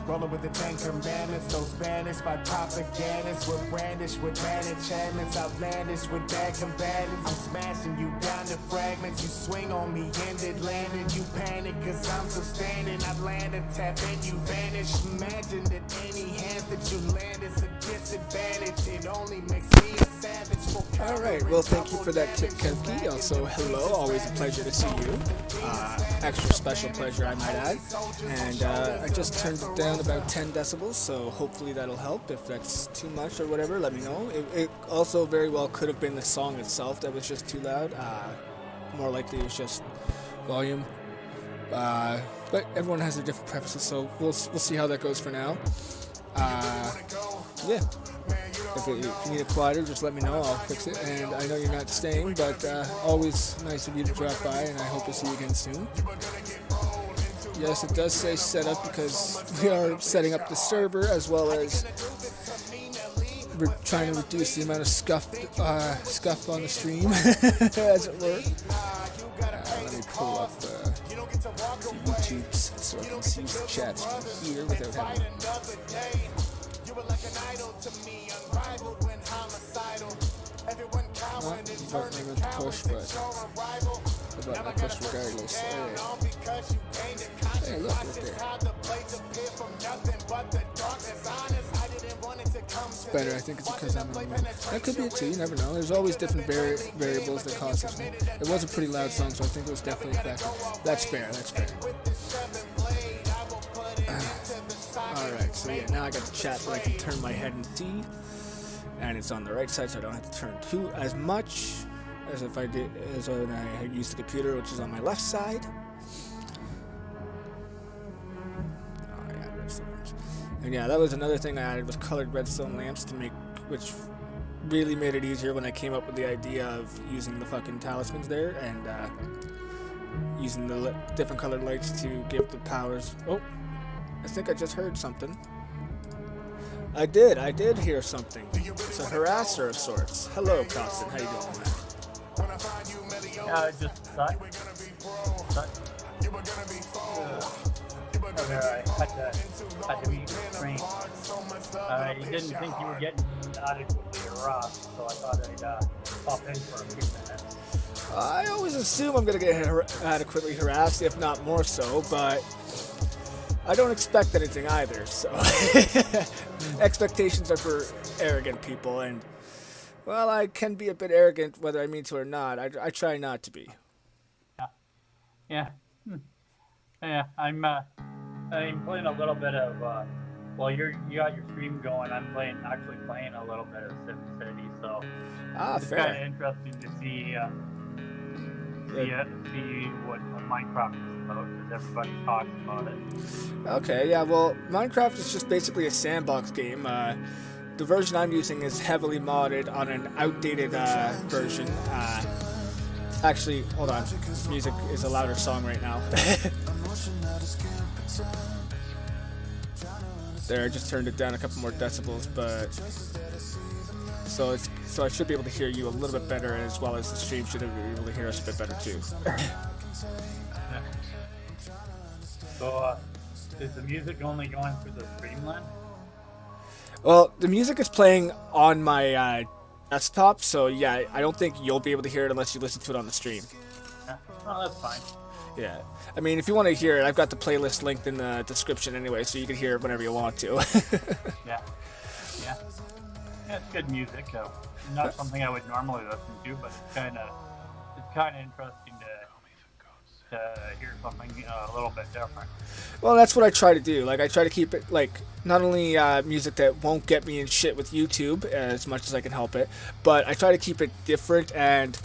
Rolling with the 10 commandments, those banished by propagandists. We're brandished with bad enchantments, outlandish with bad combatants. I'm smashing you down to fragments. You swing on me, ended landing. You panic cause I'm still standing. I land a tap and you vanish. Imagine that any hands that you land is a disadvantage. It only makes me a savage. Alright, well thank you for that tip, Kevki. Also, hello, always a pleasure to see you. Extra special pleasure, I might add. And I just turned it down about 10 decibels, so hopefully that'll help. If that's too much or whatever, let me know. It also very well could have been the song itself that was just too loud. More likely it was just volume. But everyone has their different preferences, so we'll see how that goes for now. Yeah. If you need it quieter, just let me know. I'll fix it. And I know you're not staying, but always nice of you to drop by, and I hope to see you again soon. Yes, it does say set up because we are setting up the server as well as we're trying to reduce the amount of scuff on the stream, as it were. Let me pull up the YouTubes so I can see the chats from here without having. Well, you don't know to push, but the button I push regardless. Hey, look right there. It's better, I think it's because I'm in the mood. That could be it too, you never know. There's always different variables that cause this. It was a pretty loud song, so I think it was definitely effective. That's fair, that's fair. Alright, so yeah, now I got the chat where I can turn my head and see. And it's on the right side, so I don't have to turn as much as if I did as when I had used the computer, which is on my left side. Oh yeah, redstone lamps. And yeah, that was another thing I added was colored redstone lamps to make, which really made it easier when I came up with the idea of using the fucking talismans there and using the different colored lights to give the powers. Oh, I think I just heard something. I did hear something. It's a harasser of sorts. Hello, Costin. How you doing, man? Just suck. Okay, I had to be trained. I didn't think you were getting adequately harassed, so I thought I'd pop in for a few minutes. I always assume I'm going to get adequately harassed, if not more so, but I don't expect anything either, so expectations are for arrogant people, and, well, I can be a bit arrogant whether I mean to or not. I try not to be. Yeah. Yeah, I'm playing a little bit of, well, you got your stream going, I'm actually playing a little bit of SimCity, so it's fair. kind of interesting to see what Minecraft is about, because everybody talks about it. Okay, yeah, well, Minecraft is just basically a sandbox game. The version I'm using is heavily modded on an outdated version. Actually, hold on, this music is a louder song right now. There, I just turned it down a couple more decibels, but so I should be able to hear you a little bit better, as well as the stream should be able to hear us a bit better too. So, is the music only going through the Streamland? Well, the music is playing on my desktop, so yeah, I don't think you'll be able to hear it unless you listen to it on the stream. Yeah. Oh, that's fine. Yeah. I mean, if you want to hear it, I've got the playlist linked in the description anyway, so you can hear it whenever you want to. Yeah. Yeah, it's good music. Not something I would normally listen to, but it's kind of interesting to hear something a little bit different. Well, that's what I try to do. Like, I try to keep it, like, not only music that won't get me in shit with YouTube as much as I can help it, but I try to keep it different, and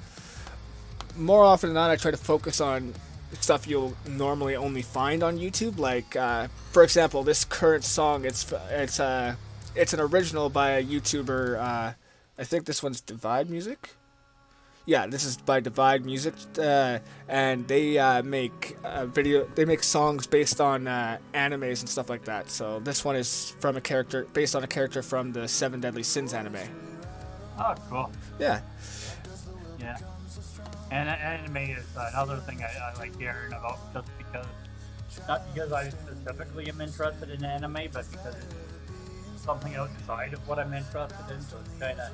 more often than not, I try to focus on stuff you'll normally only find on YouTube. Like, for example, this current song, it's an original by a YouTuber. I think this one's Divide Music. Yeah, this is by Divide Music, and they make songs based on animes and stuff like that. So this one is based on a character from the Seven Deadly Sins anime. Oh, cool. Yeah. Yeah. And anime is another thing I like hearing about, just because, not because I specifically am interested in anime, but because it's something outside of what I'm interested in, so it's kind of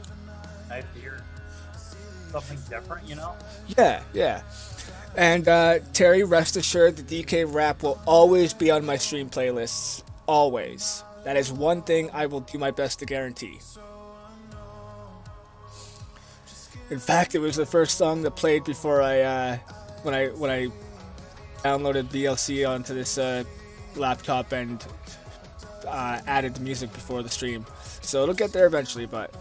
nice to hear something different, you know? Yeah. And Terry, rest assured, the DK rap will always be on my stream playlists. Always. That is one thing I will do my best to guarantee. In fact, it was the first song that played before when I downloaded VLC onto this laptop and added the music before the stream. So it'll get there eventually, but.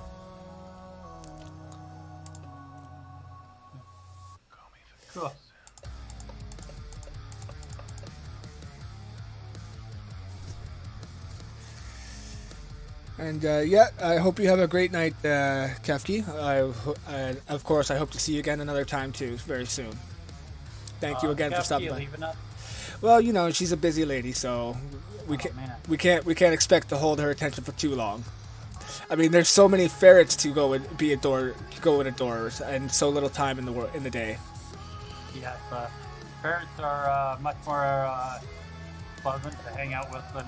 Cool. And yeah, I hope you have a great night, Kefki. Of course, I hope to see you again another time too, very soon. Thank you again for stopping by. Well, you know, she's a busy lady, so we can't expect to hold her attention for too long. I mean, there's so many ferrets to go and go indoors, and so little time in the day. Yes, ferrets are much more pleasant to hang out with than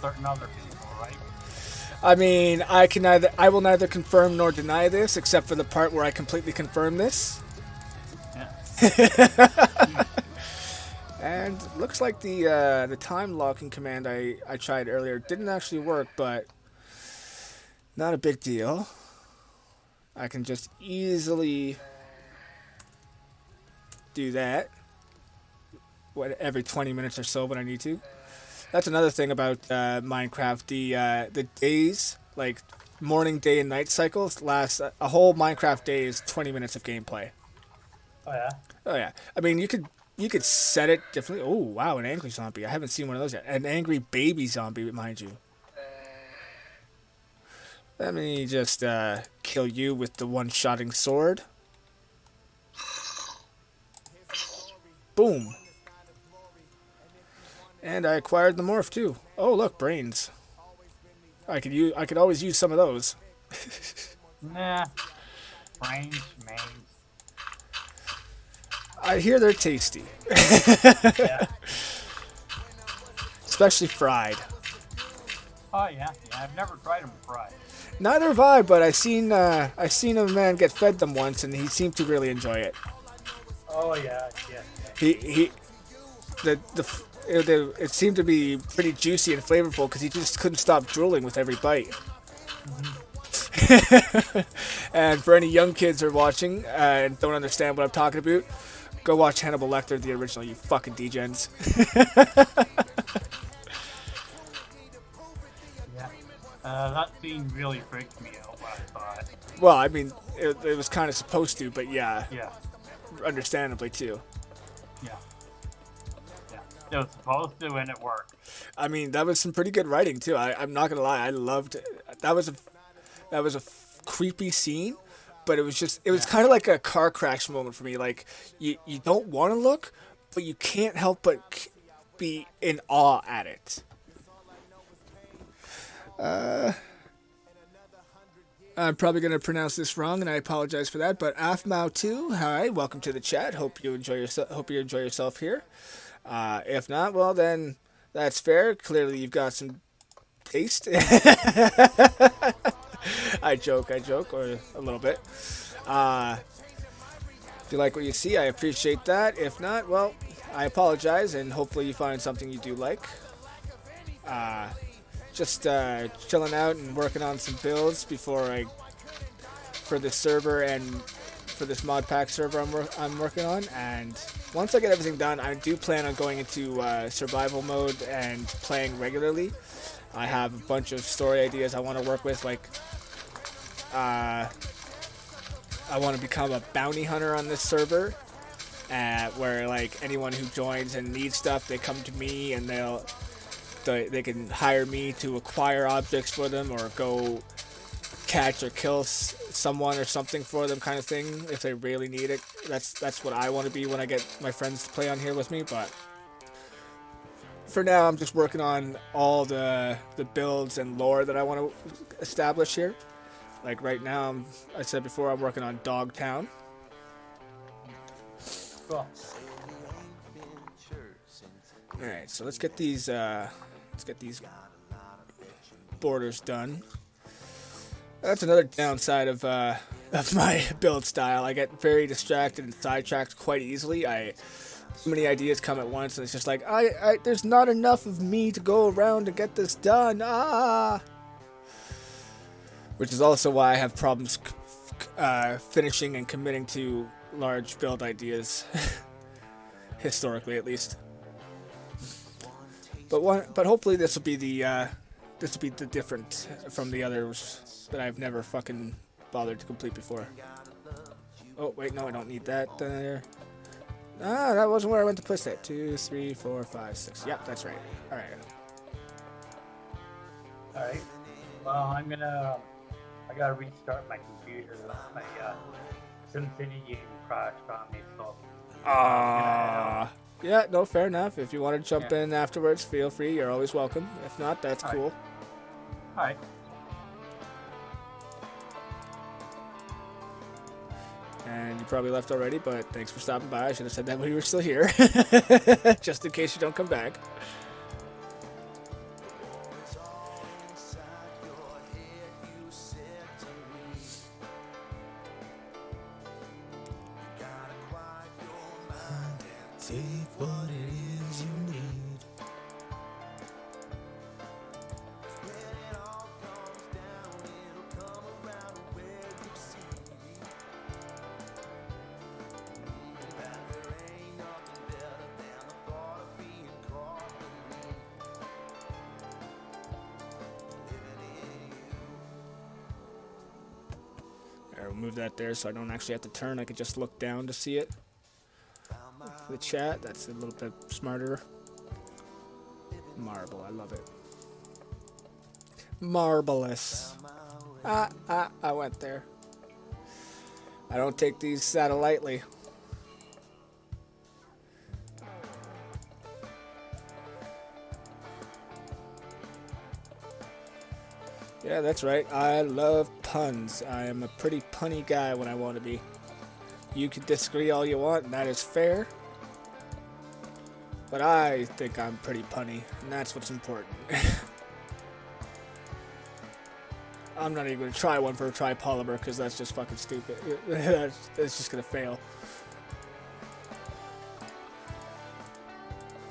certain other people, right? I mean, I will neither confirm nor deny this, except for the part where I completely confirm this. Yeah. And looks like the time locking command I tried earlier didn't actually work, but not a big deal. I can just easily do that every 20 minutes or so when I need to. That's another thing about Minecraft. The days, like morning, day, and night cycles, last a whole Minecraft day is 20 minutes of gameplay. Oh yeah. Oh yeah. I mean, you could set it differently. Oh wow, an angry zombie. I haven't seen one of those yet. An angry baby zombie, mind you. Let me just kill you with the one-shotting sword. Boom. And I acquired the morph too. Oh look, brains. I could always use some of those. Nah. Brains, mains. I hear they're tasty. Yeah. Especially fried. Oh yeah, yeah. I've never tried them fried. Neither have I, but I seen a man get fed them once, and he seemed to really enjoy it. Oh yeah, yeah. It seemed to be pretty juicy and flavorful because he just couldn't stop drooling with every bite. And for any young kids who are watching and don't understand what I'm talking about, go watch Hannibal Lecter, the original, you fucking degens. Yeah. That scene really freaked me out when I saw it. Well, I mean, it was kind of supposed to, but yeah, Yeah. understandably too. Yeah. Yeah. It was supposed to, and it worked. I mean, that was some pretty good writing too. I'm not gonna lie, I loved that was a creepy scene, but it was kind of like a car crash moment for me. Like you don't want to look, but you can't help but be in awe at it. I'm probably gonna pronounce this wrong, and I apologize for that. But Afmao2, hi, welcome to the chat. Hope you enjoy yourself here. If not, well then that's fair. Clearly, you've got some taste. I joke, or a little bit. If you like what you see, I appreciate that. If not, well, I apologize, and hopefully you find something you do like. Just chilling out and working on some builds for this server and for this mod pack server I'm working on. And once I get everything done, I do plan on going into survival mode and playing regularly. I have a bunch of story ideas I want to work with, like I want to become a bounty hunter on this server, where like anyone who joins and needs stuff, they come to me and they can hire me to acquire objects for them or go catch or kill someone or something for them, kind of thing, if they really need it. That's what I want to be when I get my friends to play on here with me. But for now, I'm just working on all the builds and lore that I want to establish here. Like right now, I said before, I'm working on Dogtown. Cool. All right, so let's get these borders done. That's another downside of my build style. I get very distracted and sidetracked quite easily. So many ideas come at once, and it's just like there's not enough of me to go around to get this done. Which is also why I have problems finishing and committing to large build ideas, historically at least. But hopefully this will be the different from the others that I've never fucking bothered to complete before. Oh wait, no, I don't need that there. That wasn't where I went to place that. 2, 3, 4, 5, 6. Yep, that's right. All right. All right. Well, I gotta restart my computer. My SimCity game crashed on me, so. Yeah, no, fair enough. If you want to jump in afterwards, feel free. You're always welcome. If not, that's cool. All right. And you probably left already, but thanks for stopping by. I should have said that when you were still here. Just in case you don't come back. Take what it is you need. I'll move that there so I don't actually have to turn. I could just look down to see it. The chat, that's a little bit smarter. Marble, I love it. Marvelous. I went there. I don't take these lightly. Yeah, that's right. I love puns. I am a pretty punny guy when I want to be. You can disagree all you want, and that is fair. But I think I'm pretty punny, and that's what's important. I'm not even going to try one for a tripolymer, because that's just fucking stupid. It's just going to fail.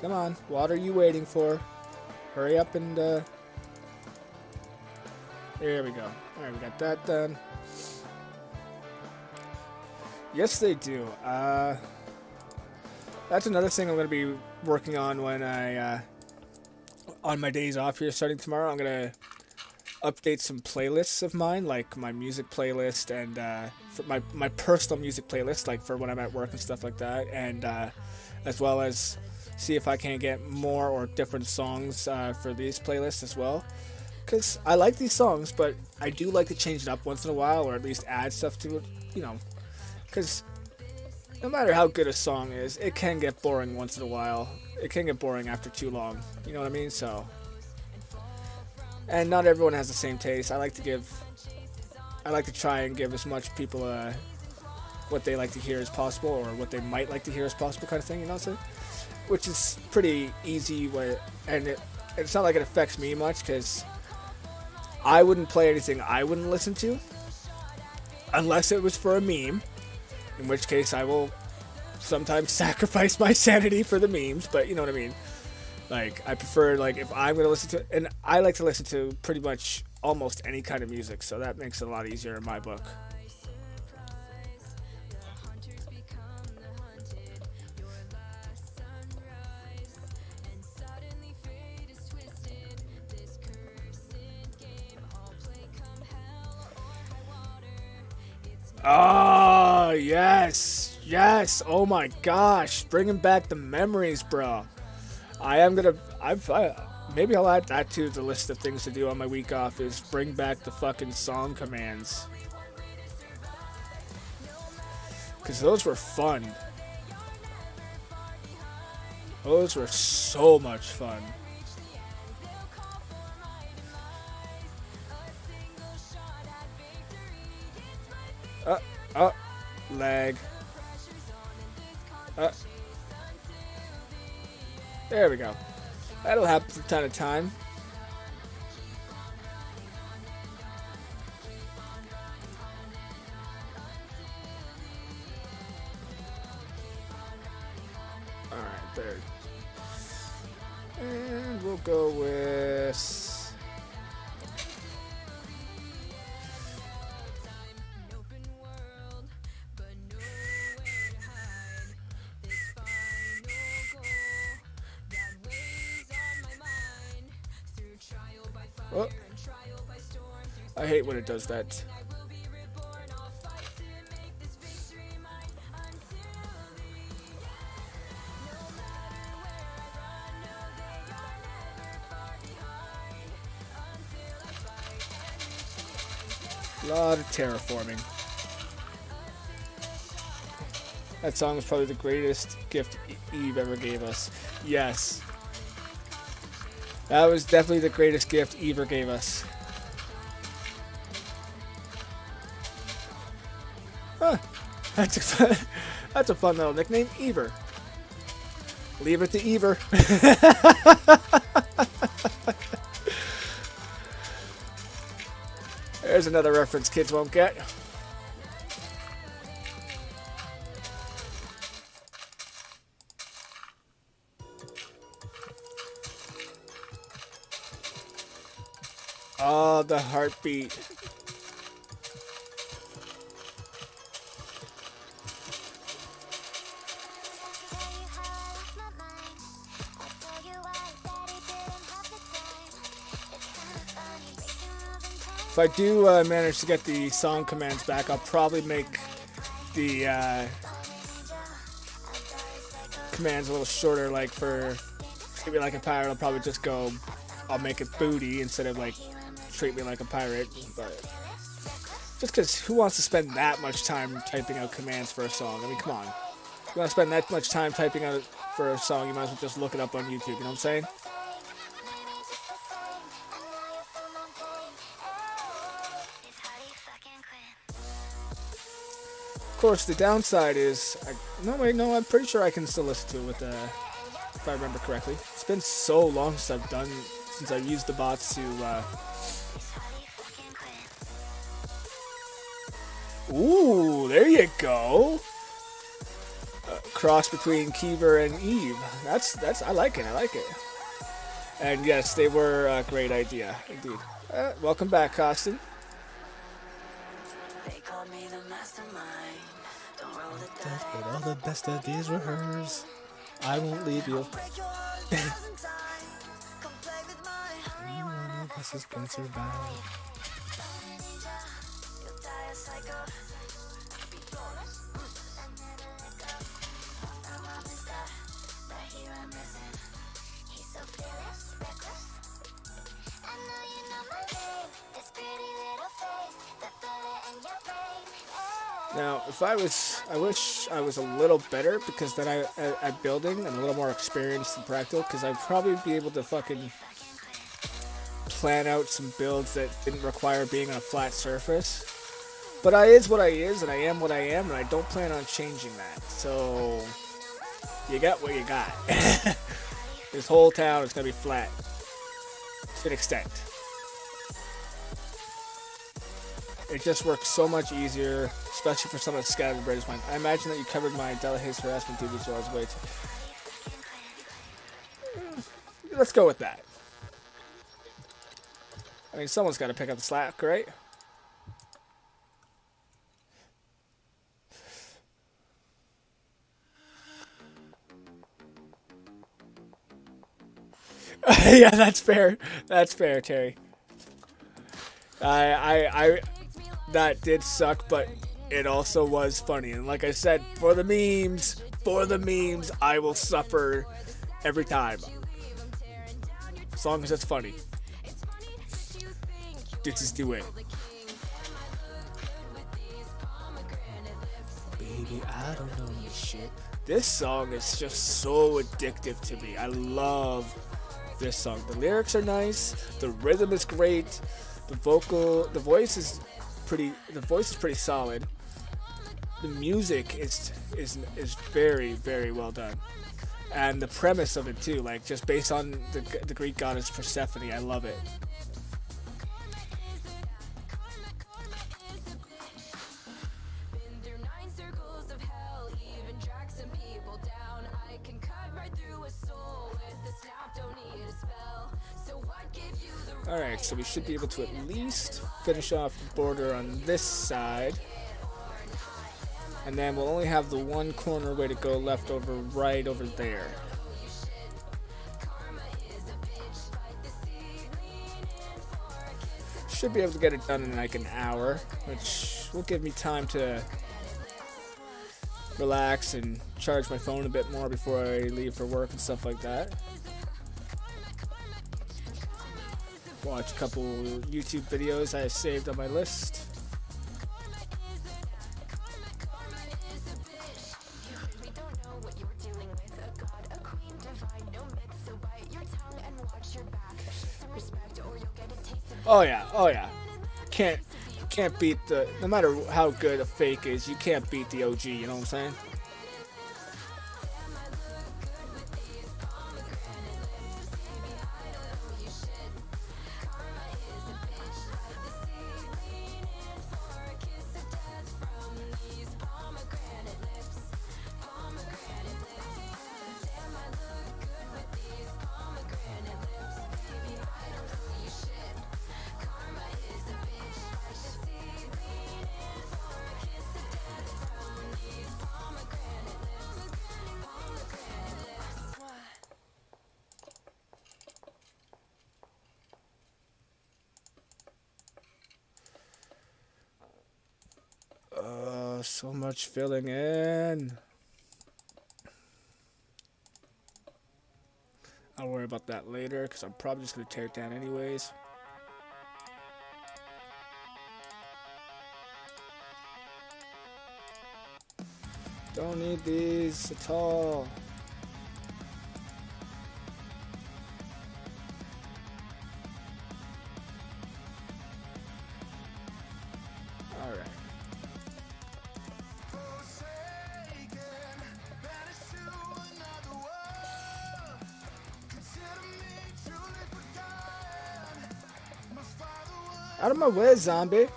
Come on, what are you waiting for? Hurry up and, There we go. Alright, we got that done. Yes, they do. That's another thing I'm going to be working on when on my days off here starting tomorrow. I'm going to update some playlists of mine, like my music playlist and for my personal music playlist, like for when I'm at work and stuff like that, and as well as see if I can get more or different songs for these playlists as well. Because I like these songs, but I do like to change it up once in a while, or at least add stuff to it, you know. Because no matter how good a song is, it can get boring once in a while. It can get boring after too long, you know what I mean? So, and not everyone has the same taste. I like to try and give as much people what they like to hear as possible, or what they might like to hear as possible, kind of thing, you know what I'm saying? Which is pretty easy, and it's not like it affects me much, because I wouldn't play anything I wouldn't listen to, unless it was for a meme, in which case I will sometimes sacrifice my sanity for the memes, but you know what I mean? Like, I prefer, like, if I'm going to listen to, and I like to listen to pretty much almost any kind of music, so that makes it a lot easier in my book. Oh, yes, yes, oh my gosh, bringing back the memories, bro. Maybe I'll add that to the list of things to do on my week off, is bring back the fucking song commands. Because those were fun. Those were so much fun. Lag. There we go. That'll happen from time to time. Alright, there. And we'll go with... Oh. I hate when it does that. A lot of terraforming. That song is probably the greatest gift Eve ever gave us. Yes. That was definitely the greatest gift Eve ever gave us. Huh. That's a fun little nickname, Ever. Leave it to Ever. There's another reference kids won't get. Oh, the heartbeat. If I do manage to get the song commands back, I'll probably make the commands a little shorter. Like for Treat Me Like a Pirate, I'll probably just go, I'll make it booty instead of like Treat Me Like a Pirate. But just because who wants to spend that much time typing out commands for a song? I mean, come on. If you want to spend that much time typing out for a song, you might as well just look it up on YouTube, you know what I'm saying? course, the downside is, no, I'm pretty sure I can still listen to it with if I remember correctly. It's been so long since I've used the bots to. Ooh, there you go. Cross between Kiever and Eve. That's. I like it. And yes, they were a great idea, indeed. Welcome back, Costin. They call me the mastermind. Don't roll the But all the best ideas were hers. I won't leave you. This is going to survive. Now, I wish I was a little better, because then at building and a little more experienced and practical, because I'd probably be able to fucking plan out some builds that didn't require being on a flat surface. But I is what I is, and I am what I am, and I don't plan on changing that. So, you got what you got. This whole town is going to be flat. To an extent. It just works so much easier, especially for some of the scattered bridges. I imagine that you covered my Delahaye's harassment duty, so I was way too... Let's go with that. I mean, someone's got to pick up the slack, right? Yeah, that's fair. That's fair, Terry. That did suck, but it also was funny. And like I said, for the memes, I will suffer every time. As long as it's funny. This is the way. Baby, I don't know this shit. This song is just so addictive to me. I love this song. The lyrics are nice. The rhythm is great. The voice is pretty solid. The music is very, very well done, and the premise of it too, like just based on the Greek goddess Persephone, I love it. Alright, so we should be able to at least finish off the border on this side. And then we'll only have the one corner way to go left over right over there. Should be able to get it done in like an hour, which will give me time to relax and charge my phone a bit more before I leave for work and stuff like that. Watch a couple YouTube videos I have saved on my list. Oh yeah. Can't beat no matter how good a fake is, you can't beat the OG, you know what I'm saying? So much filling in. I'll worry about that later, because I'm probably just going to tear it down anyways. Don't need these at all. Alright. Out of my way, zombie.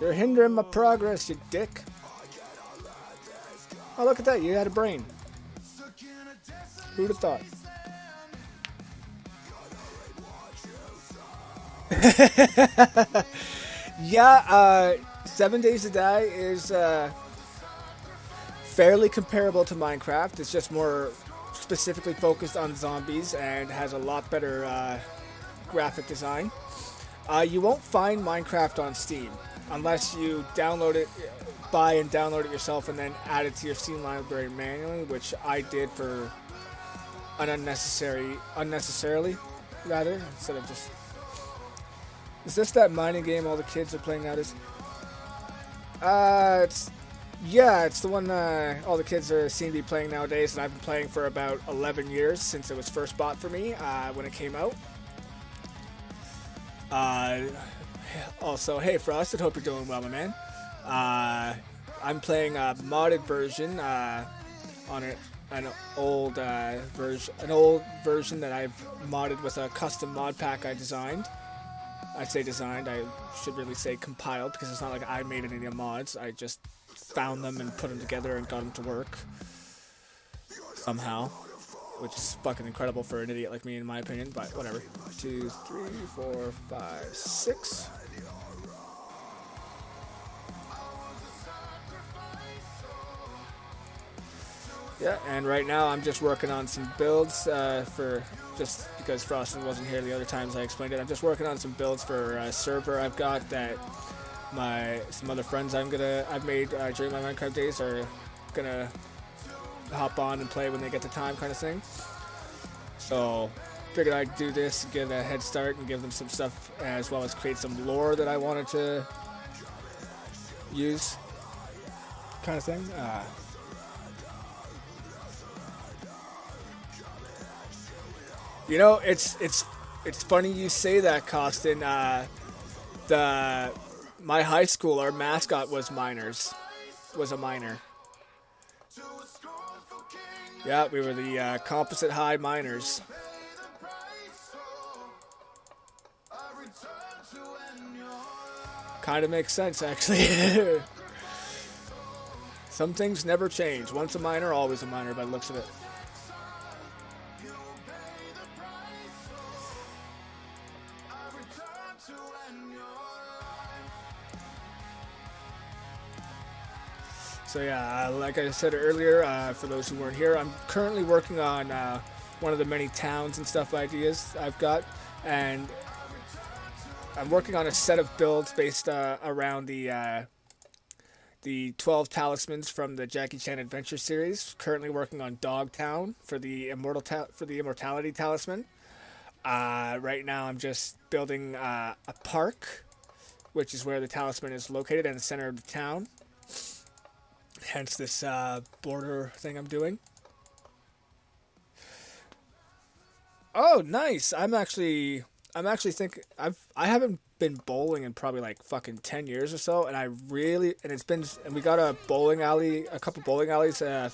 You're hindering my progress, you dick. Oh, look at that. You had a brain. Who'd have thought? Yeah, 7 Days to Die is fairly comparable to Minecraft. It's just more specifically focused on zombies and has a lot better graphic design. You won't find Minecraft on Steam unless you download it, buy and download it yourself, and then add it to your Steam library manually, which I did for an unnecessarily, rather, instead of just... Is this that mining game all the kids are playing nowadays? It's the one all the kids seem to be playing nowadays, and I've been playing for about 11 years since it was first bought for me when it came out. Also, hey Frosted, hope you're doing well, my man. I'm playing a modded version on an old version that I've modded with a custom mod pack I designed. I say designed, I should really say compiled, because it's not like I made any of the mods. I just found them and put them together and got them to work somehow, which is fucking incredible for an idiot like me, in my opinion, but whatever. 2, 3, 4, 5, 6. Yeah, and right now I'm just working on some builds for, just because Frosted wasn't here the other times I explained it, I'm just working on some builds for a server I've got that some other friends I've made during my Minecraft days are gonna hop on and play when they get the time, kind of thing. So figured I'd do this, get a head start, and give them some stuff, as well as create some lore that I wanted to use, kind of thing. You know, it's funny you say that, Costin. My high school, our mascot was a miner. Yeah, we were the Composite High Miners. Kind of makes sense, actually. Some things never change. Once a miner, always a miner, by the looks of it. So yeah, like I said earlier, for those who weren't here, I'm currently working on one of the many towns and stuff ideas I've got, and I'm working on a set of builds based around the 12 talismans from the Jackie Chan Adventure series. Currently working on Dogtown for the Immortality Talisman. Right now I'm just building a park, which is where the talisman is located, in the center of the town. Hence this border thing I'm doing. Oh, nice! I'm actually thinking I haven't been bowling in probably like fucking 10 years or so, and we got a couple bowling alleys a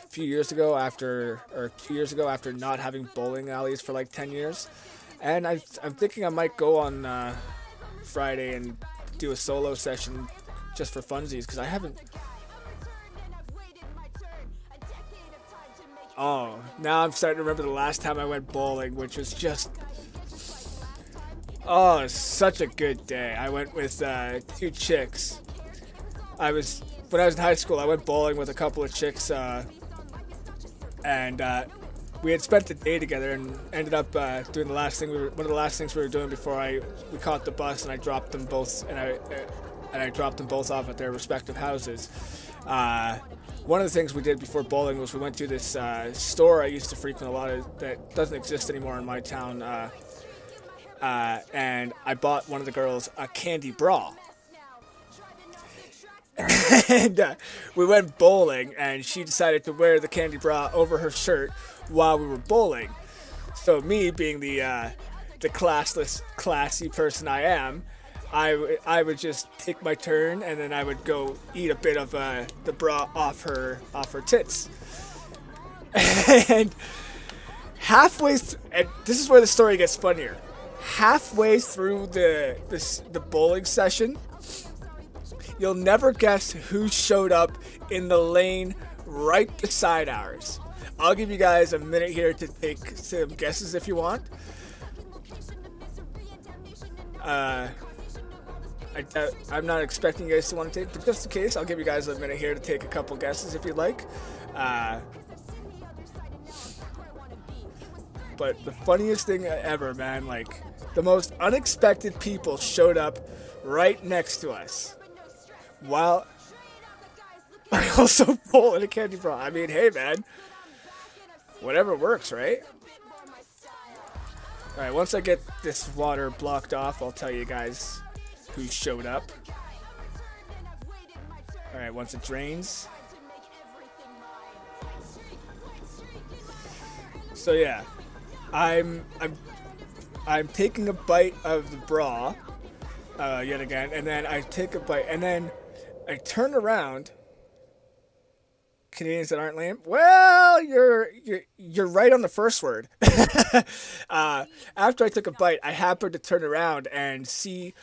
few years ago after 2 years ago after not having bowling alleys for like 10 years, and I'm thinking I might go on Friday and do a solo session just for funsies, because I haven't. Oh, now I'm starting to remember the last time I went bowling, which was just... Oh, such a good day. I went with 2 chicks. When I was in high school, I went bowling with a couple of chicks, and we had spent the day together and ended up doing one of the last things we were doing before we caught the bus, and I dropped them both, and I dropped them both off at their respective houses. One of the things we did before bowling was we went to this store I used to frequent a lot of that doesn't exist anymore in my town, and I bought one of the girls a candy bra. And we went bowling, and she decided to wear the candy bra over her shirt while we were bowling. So me, being the classless, classy person I am, I would just take my turn, and then I would go eat a bit of the bra off her tits. And halfway, and this is where the story gets funnier. halfway through the bowling session, you'll never guess who showed up in the lane right beside ours. I'll give you guys a minute here to take some guesses if you want. I'm not expecting you guys to want to take, but just in case, I'll give you guys a minute here to take a couple guesses if you'd like. But the funniest thing ever, man, like, the most unexpected people showed up right next to us. While I also bowl in a candy bra. I mean, hey, man, whatever works, right? Alright, once I get this water blocked off, I'll tell you guys who showed up. Alright, once it drains. So yeah, I'm taking a bite of the bra yet again, and then I take a bite, and then I turn around. Canadians that aren't lame. Well, you're right on the first word. After I took a bite, I happened to turn around and see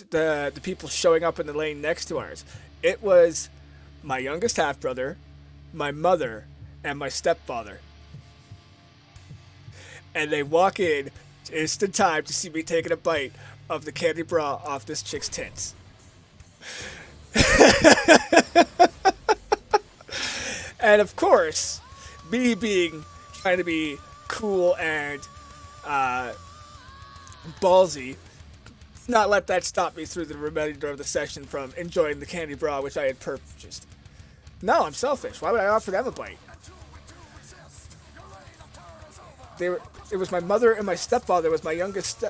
the people showing up in the lane next to ours. It was my youngest half brother, my mother, and my stepfather. And they walk in just in time to see me taking a bite of the candy bra off this chick's tits. And of course, me trying to be cool and ballsy, not let that stop me through the remainder of the session from enjoying the candy bra which I had purchased. No, I'm selfish. Why would I offer them a bite? It was my mother and my stepfather was my youngest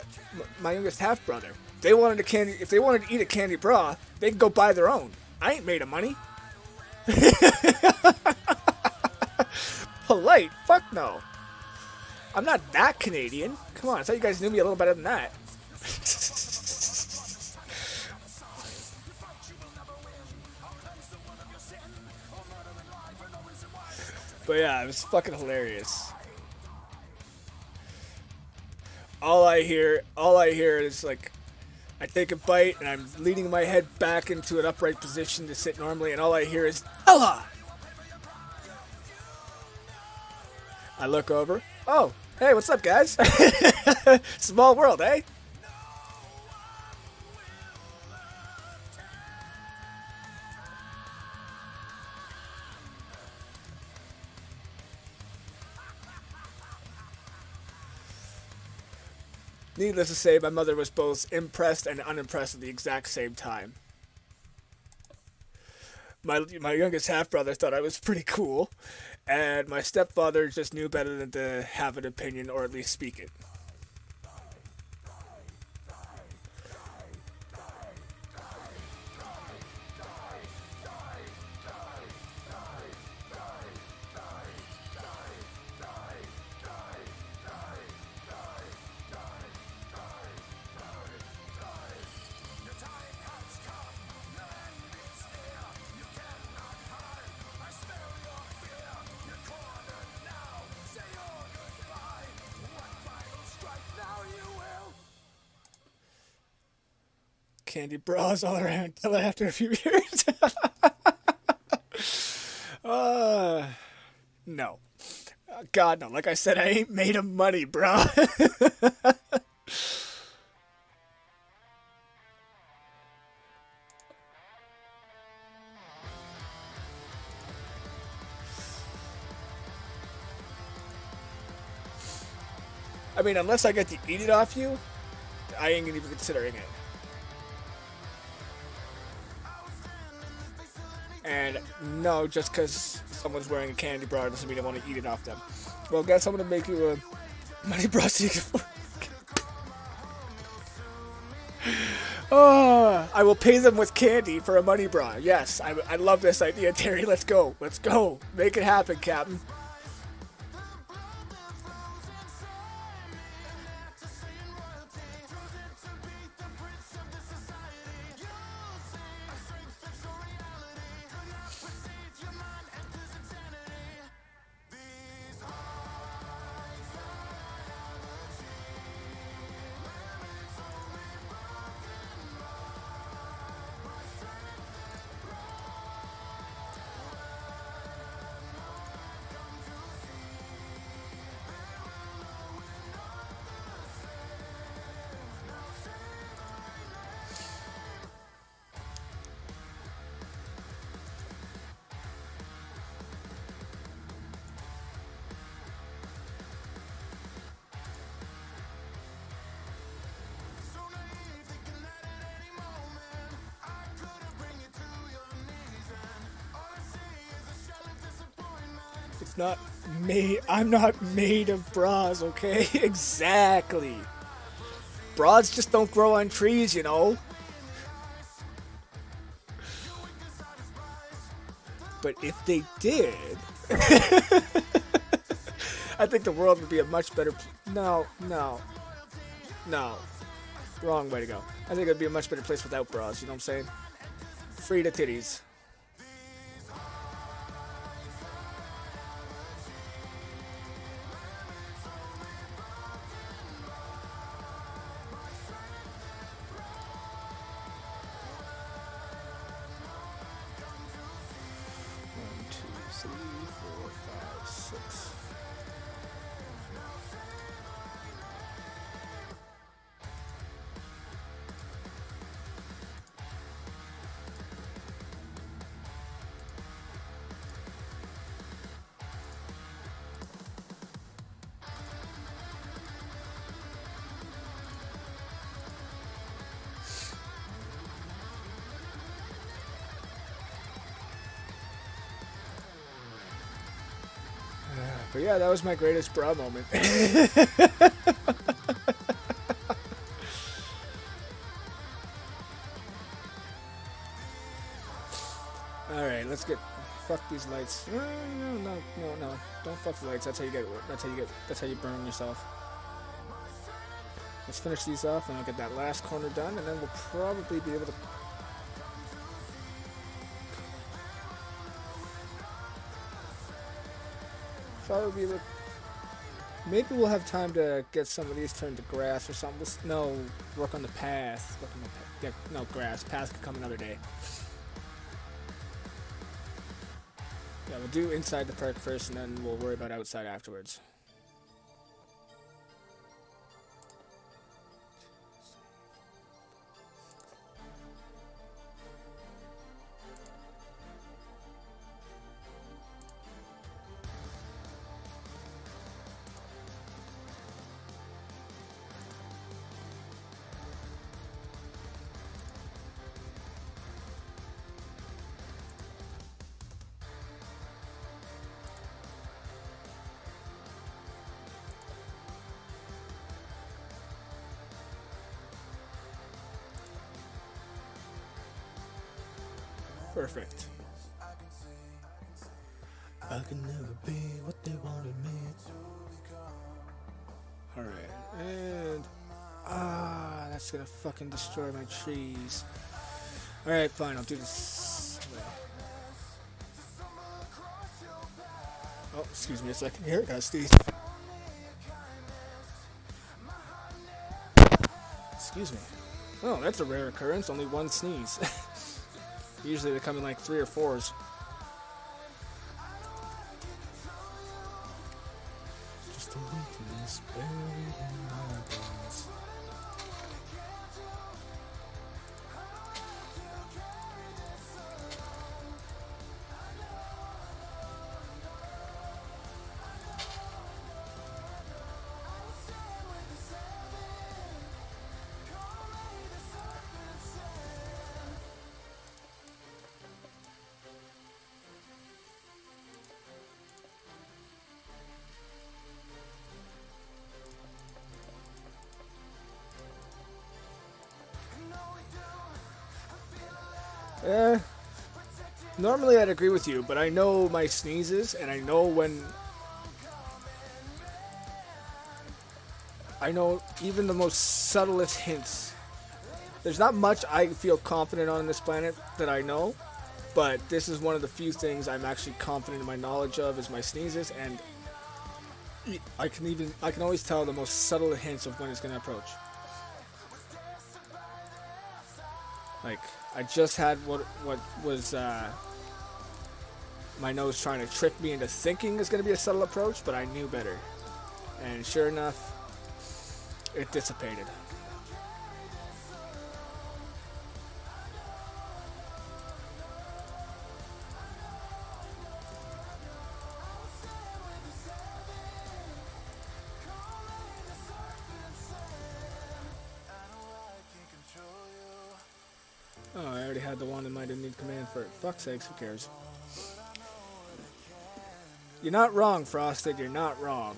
half brother. They wanted if they wanted to eat a candy bra, they can go buy their own. I ain't made of money. Polite? Fuck no. I'm not that Canadian. Come on, I thought you guys knew me a little better than that. But yeah, it was fucking hilarious. All I hear is like, I take a bite and I'm leaning my head back into an upright position to sit normally, and all I hear is Ella. I look over. Oh, hey, what's up, guys? Small world, eh? Needless to say, my mother was both impressed and unimpressed at the exact same time. My youngest half-brother thought I was pretty cool, and my stepfather just knew better than to have an opinion or at least speak it. Candy bras all around until after a few years. No. God, no. Like I said, I ain't made of money, bro. I mean, unless I get to eat it off you, I ain't even considering it. And no, just because someone's wearing a candy bra doesn't mean I want to eat it off them. Well, guess I'm going to make you a money bra so you can... Oh, I will pay them with candy for a money bra. Yes, I love this idea, Terry. Let's go. Let's go. Make it happen, Captain. not made. I'm not made of bras, okay? Exactly. Bras just don't grow on trees, you know. But if they did, I think the world would be a much better. No. Wrong way to go. I think it'd be a much better place without bras. You know what I'm saying? Free the titties. But yeah, that was my greatest bra moment. Alright, let's get... Fuck these lights. No. Don't fuck the lights. That's how you burn yourself. Let's finish these off and I'll get that last corner done and then we'll probably be able to... Maybe we'll have time to get some of these turned to grass or something. No, work on the path. No, grass. Path could come another day. Yeah, we'll do inside the park first and then we'll worry about outside afterwards. Perfect. I can never be what they wanted me to. Alright, and... that's gonna fucking destroy my trees. Alright, fine, I'll do this. Oh, excuse me a second here, guys, Steve. Excuse me. Oh, that's a rare occurrence, only one sneeze. Usually they come in like 3 or 4s. Just a weakness buried in my bones. Normally I'd agree with you, but I know my sneezes, and I know when... I know even the most subtlest hints. There's not much I feel confident on this planet that I know, but this is one of the few things I'm actually confident in my knowledge of is my sneezes, and I can always tell the most subtle hints of when it's going to approach. Like, I just had what was my nose trying to trick me into thinking is going to be a subtle approach, but I knew better. And sure enough, it dissipated. Oh, I already had the one in mind. Didn't need command for it. Fuck's sakes, who cares? You're not wrong, Frosted. You're not wrong.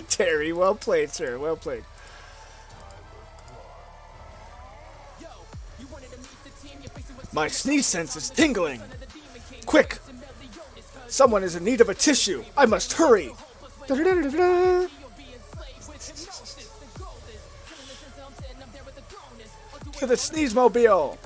Terry, well played, sir. Well played. My sneeze sense is tingling. Quick! Someone is in need of a tissue. I must hurry. Da-da-da-da-da. To the sneeze mobile.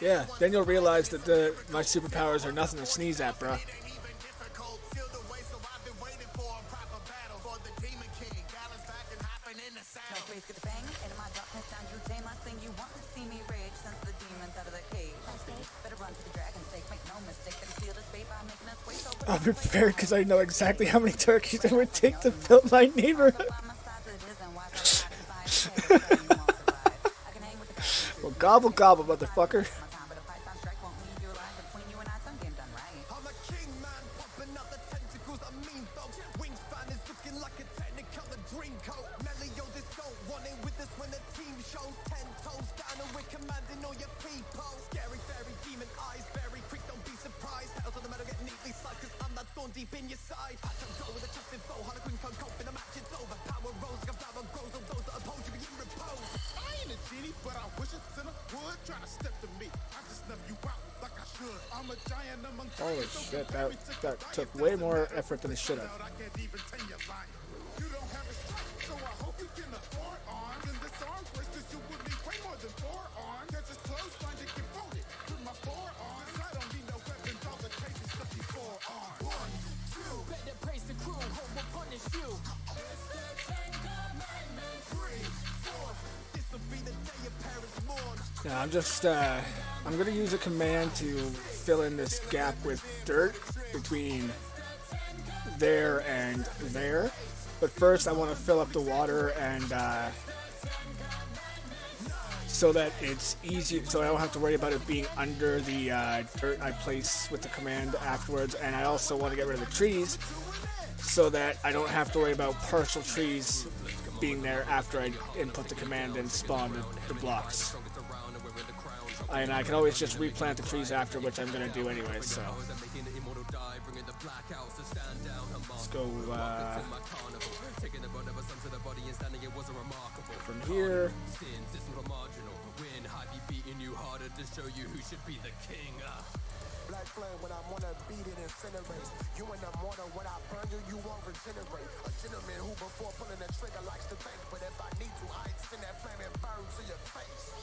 Yeah, then you'll realize that my superpowers are nothing to sneeze at, bruh. I'll be prepared because I know exactly how many turkeys it would take to fill my neighborhood. Well, gobble gobble, motherfucker. Holy shit, that took way more effort than it should have. Now I'm gonna use a command to fill in this gap with dirt between there and there. But first I want to fill up the water and so that it's easy, so I don't have to worry about it being under the dirt I place with the command afterwards. And I also want to get rid of the trees so that I don't have to worry about partial trees being there after I input the command and spawn the blocks. And I can always just replant the trees after, which I'm going to do anyway, so. Let's go from here. Black flame when I wanna beat it incinerate. You in the mortar when I burn you, you won't regenerate. A gentleman who before pulling the trigger likes to think, but if I need to, I extend that flame and burn to your face.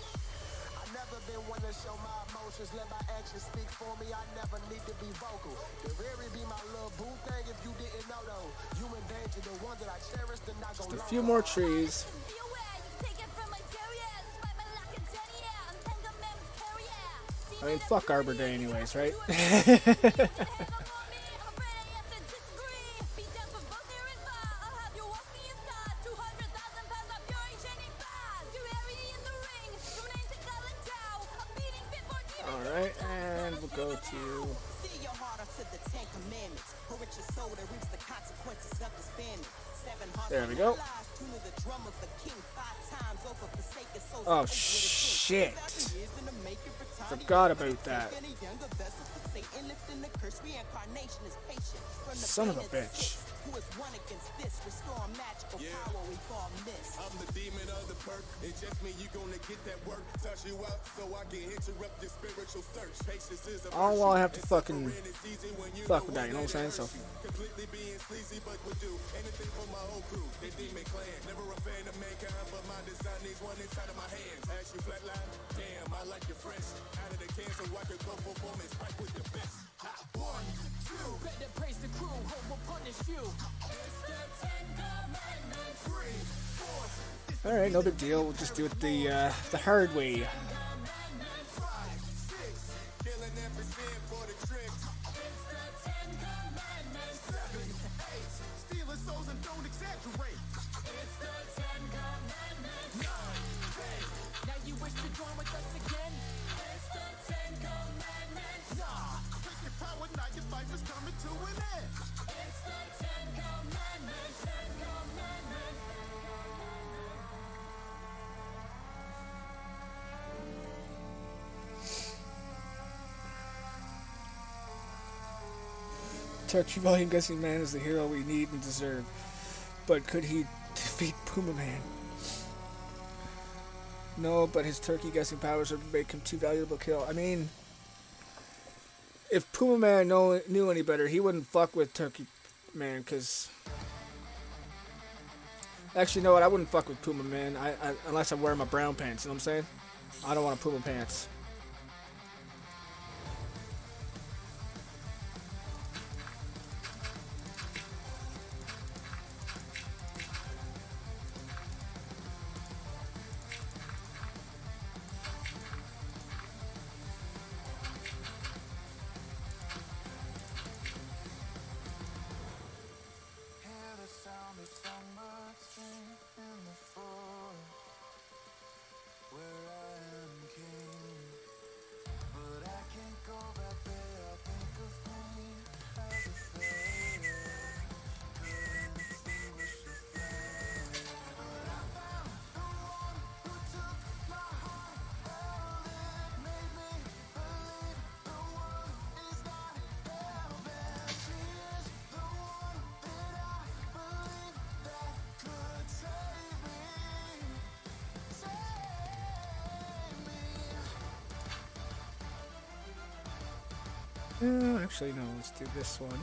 I never been one to show my emotions, let my actions speak for me. I never need to be vocal. The rarely be my little boo thing if you didn't know though. You in danger, the one that I cherish, then I go. Just a few more trees. I mean, fuck Arbor Day anyways, right? Alright, and we'll go to... There we go. Oh, shit. Forgot about that. Son of a bitch. I'm the demon of the perk. It's just me, you gonna get that work. Touch you up so I can interrupt your spiritual search. Patience is a all while I have to fucking fuck with that, you know what I'm saying? So completely being sleazy, but would do anything for my whole crew, they deem me clan. Never a fan of mankind, but my design needs one inside of my hands. Ask you flatline, damn, I like your fresh. Out of the can so I can go performance right with the best. Ha, 1, 2, Better praise the crew, hope will punish you. It's the 10 commandments. 3, 4, All right, no big deal. We'll just do it the hard way. 5, 6, killing every sin for the tricks. It's the 10 commandments. 7, 8, stealing souls and don't exaggerate. It's the 10 commandments. 9, 10, Now you wish to join with us again? It's the 10 commandments. nah. Take your power now, your life is coming to an end. It's the 10 commandments. 10 commandments. Turkey Volume Guessing Man is the hero we need and deserve. But could he defeat Puma Man? No, but his turkey guessing powers would make him too valuable to kill. I mean, if Puma Man knew any better, he wouldn't fuck with Turkey Man, because... Actually, you know what? I wouldn't fuck with Puma Man unless I'm wearing my brown pants, you know what I'm saying? I don't want Puma pants. Hear the sound of summer sing in the forest, where I am king. But I can't go back there. I think of me as a failure. Couldn't extinguish the flame. But I found the one who took my heart, held it, made me believe the world is not hell bent. She is the one that I believe that could save me. Actually, no, let's do this one.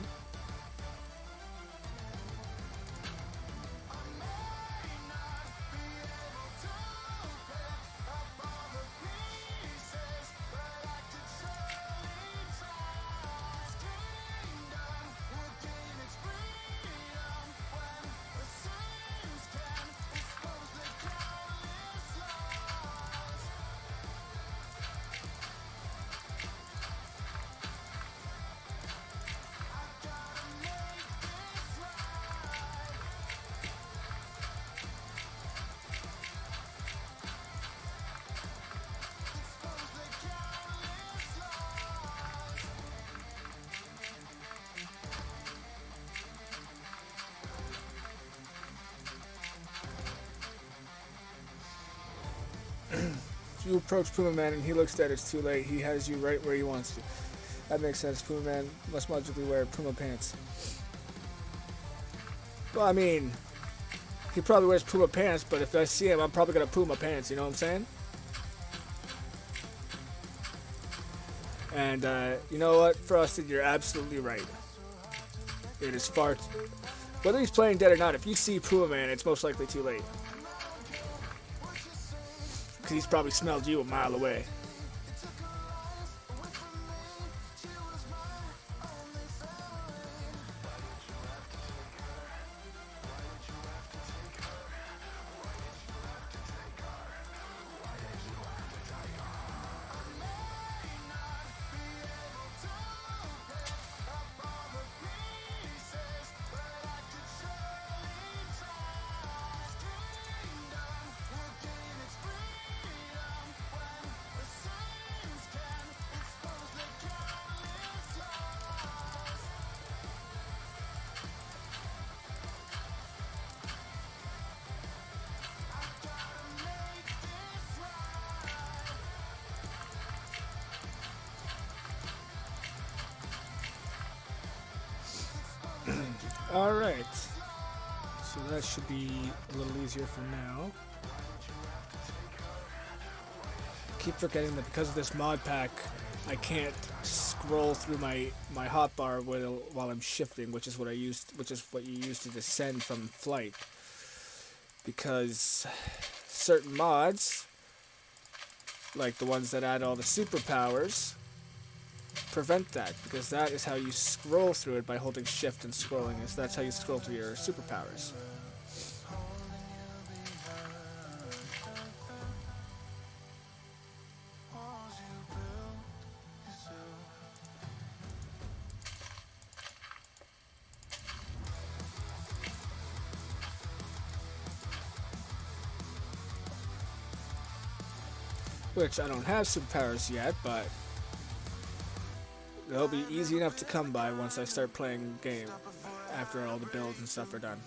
If you approach Puma Man and he looks dead, it's too late. He has you right where he wants to. That makes sense. Puma Man must magically wear Puma pants. Well, I mean, he probably wears Puma pants, but if I see him, I'm probably gonna Puma pants, you know what I'm saying? And, you know what, Frosted, you're absolutely right. It is far... Whether he's playing dead or not, if you see Puma Man, it's most likely too late. Because he's probably smelled you a mile away. Alright, so that should be a little easier for now. Keep forgetting that because of this mod pack, I can't scroll through my hotbar while I'm shifting, which is what you use to descend from flight. Because certain mods, like the ones that add all the superpowers, prevent that, because that is how you scroll through it, by holding shift and scrolling. So that's how you scroll through your superpowers. Which I don't have superpowers yet, but they'll be easy enough to come by once I start playing the game, after all the builds and stuff are done.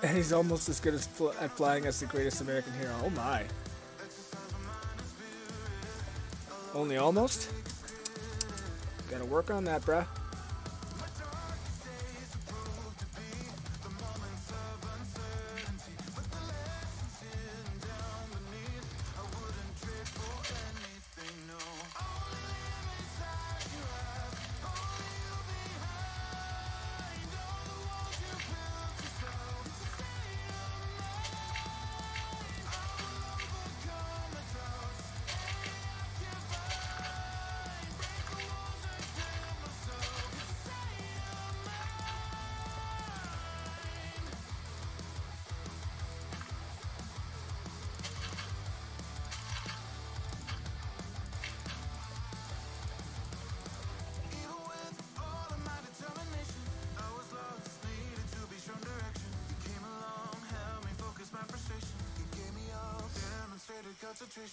And he's almost as good at flying as the greatest American hero. Oh my. Only almost? Gotta work on that, bruh.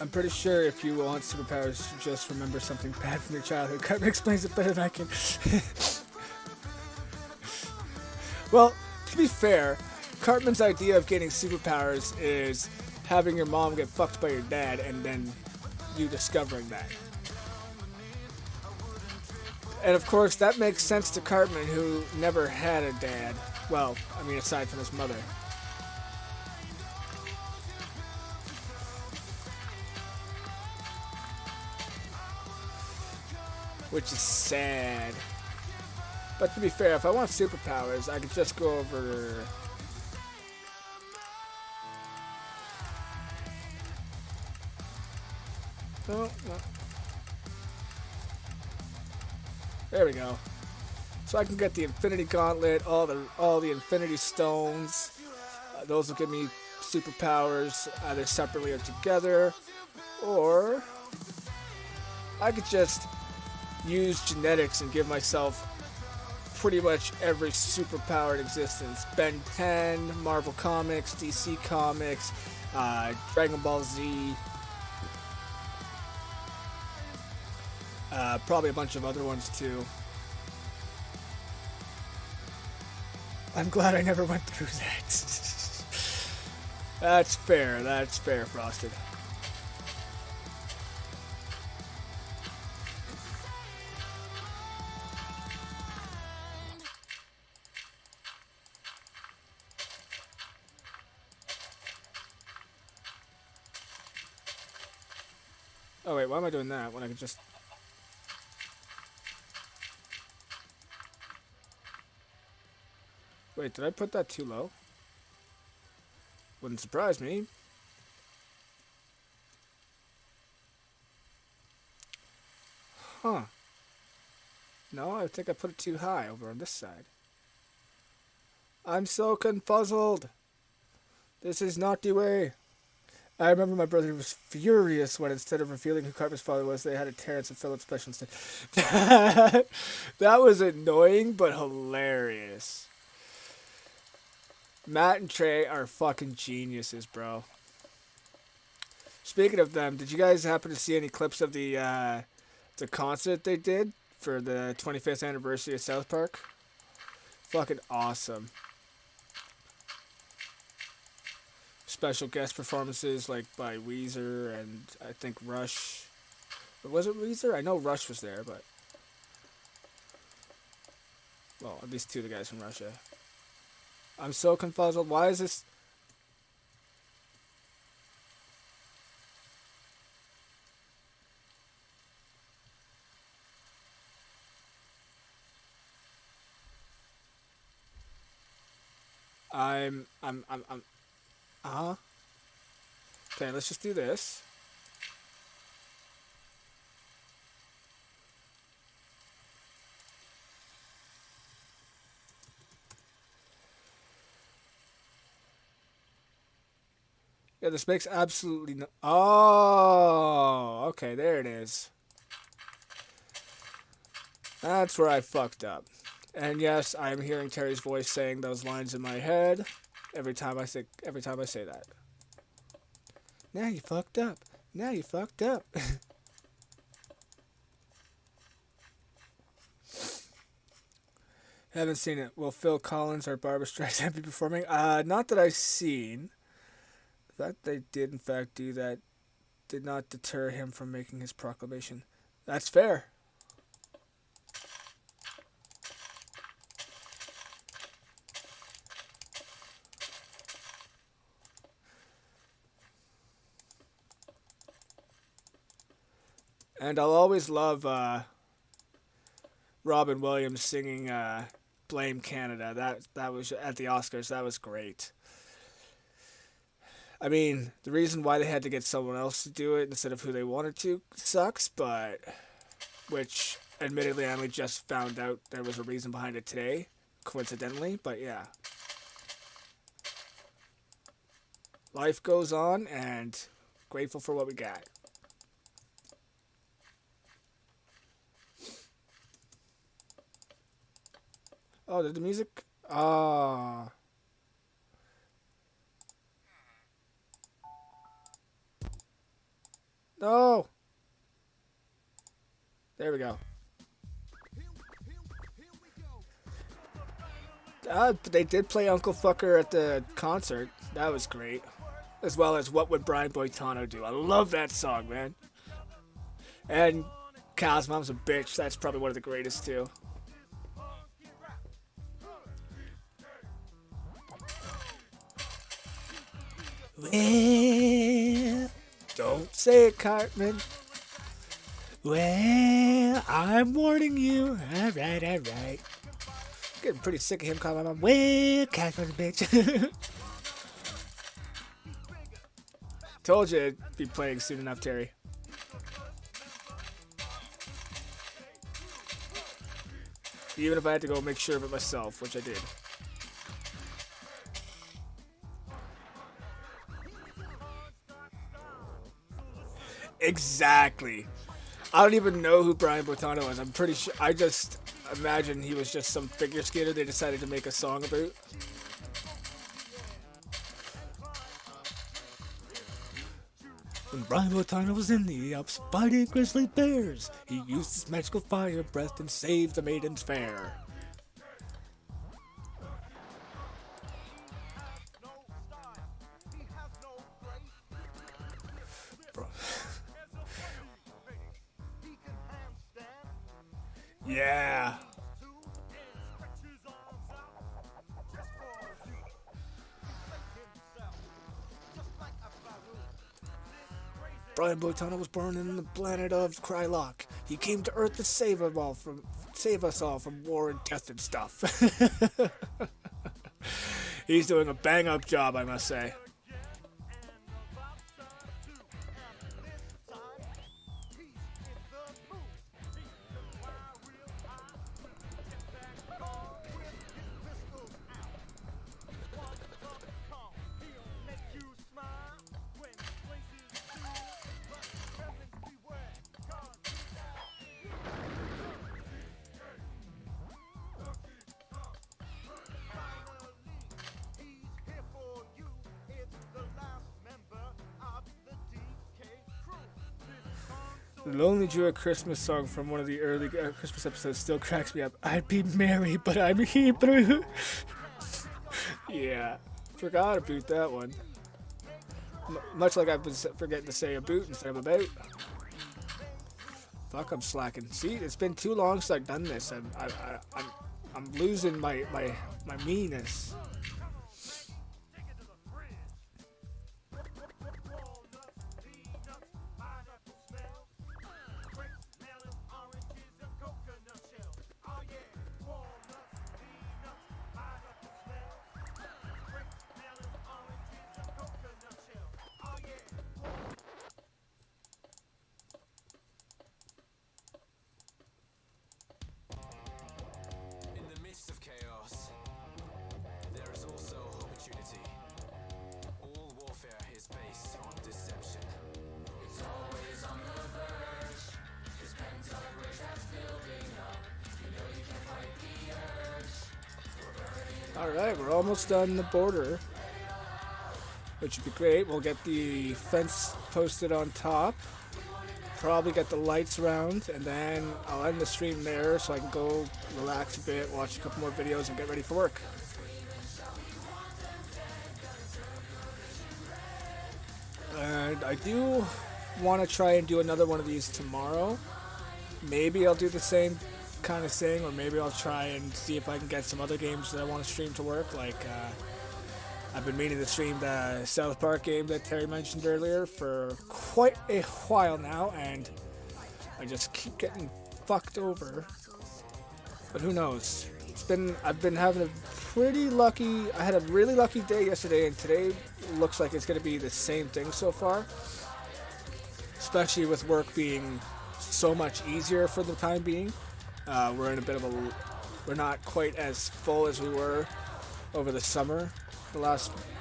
I'm pretty sure if you want superpowers, just remember something bad from your childhood. Cartman explains it better than I can. Well, to be fair, Cartman's idea of getting superpowers is having your mom get fucked by your dad and then you discovering that. And of course, that makes sense to Cartman, who never had a dad. Well, I mean, aside from his mother. Which is sad. But to be fair, if I want superpowers, I could just go over... No. There we go. So I can get the Infinity Gauntlet, all the Infinity Stones. Those will give me superpowers, either separately or together. Or I could just use genetics and give myself pretty much every superpower in existence. Ben 10, Marvel Comics, DC Comics, Dragon Ball Z, probably a bunch of other ones too. I'm glad I never went through that. That's fair, Frosted. Oh wait, why am I doing that when I could just... Wait, did I put that too low? Wouldn't surprise me. Huh. No, I think I put it too high over on this side. I'm so confuzzled. This is not the way. I remember my brother was furious when, instead of revealing who Cartman's father was, they had a Terrence and Philip special instead. That was annoying, but hilarious. Matt and Trey are fucking geniuses, bro. Speaking of them, did you guys happen to see any clips of the concert they did for the 25th anniversary of South Park? Fucking awesome. Special guest performances like by Weezer and I think Rush. But was it Weezer? I know Rush was there, but... Well, at least two of the guys from Russia. I'm so confuzzled. Why is this... Uh-huh. Okay, let's just do this. Yeah, this makes absolutely no... Oh, okay, there it is. That's where I fucked up. And yes, I am hearing Terry's voice saying those lines in my head every time I say that. Now you fucked up. Now you fucked up. Haven't seen it. Will Phil Collins or Barbra Streisand be performing? Not that I've seen. The fact they did in fact do that did not deter him from making his proclamation. That's fair. And I'll always love Robin Williams singing "Blame Canada." That was at the Oscars. That was great. I mean, the reason why they had to get someone else to do it instead of who they wanted to sucks, but which admittedly I only just found out there was a reason behind it today, coincidentally. But yeah, life goes on, and grateful for what we got. Oh, did the music? Ah. No. There we go. They did play Uncle Fucker at the concert. That was great. As well as What Would Brian Boitano Do? I love that song, man. And Cal's Mom's a Bitch. That's probably one of the greatest, too. Well, don't say it, Cartman. Well, I'm warning you. Alright, alright. Getting pretty sick of him calling my mom. Well, Cartman's a bitch. Told you it'd be playing soon enough, Terry. Even if I had to go make sure of it myself, which I did. Exactly. I don't even know who Brian Boitano is. I'm pretty sure. I just imagine he was just some figure skater they decided to make a song about. When Brian Boitano was in the Alps fighting grizzly bears, he used his magical fire breath and saved the maidens fair. Yeah. Brian Boitano was born in the planet of Krylock. He came to Earth to save us all from war and death and stuff. He's doing a bang-up job, I must say. The Lonely Jew at Christmas song from one of the early Christmas episodes still cracks me up. I'd be merry, but I'm Hebrew. Yeah, forgot about that one. Much like I've been forgetting to say about instead of about. Fuck, I'm slacking. See, it's been too long since I've done this. I'm losing my meanness. Alright, we're almost done the border, which would be great. We'll get the fence posted on top, probably get the lights around, and then I'll end the stream there so I can go relax a bit, watch a couple more videos, and get ready for work. And I do want to try and do another one of these tomorrow. Maybe I'll do the same kind of thing, or maybe I'll try and see if I can get some other games that I want to stream to work. Like, I've been meaning to stream the South Park game that Terry mentioned earlier for quite a while now, and I just keep getting fucked over. But who knows? I've been having a pretty lucky, I had a really lucky day yesterday, and today looks like it's going to be the same thing so far. Especially with work being so much easier for the time being. We're in a bit of we're not quite as full as we were over the summer,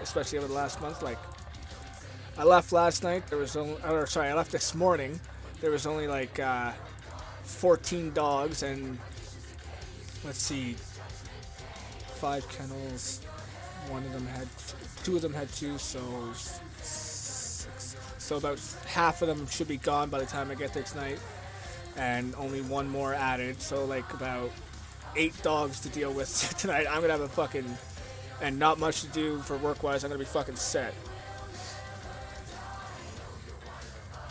especially over the last month. Like, I left last night, I left this morning, there was only like 14 dogs and, let's see, 5 kennels, two of them had 2, so 6. So about half of them should be gone by the time I get there tonight, and only 1 more added, so like about 8 dogs to deal with tonight. I'm gonna have and not much to do for work-wise. I'm gonna be fucking set.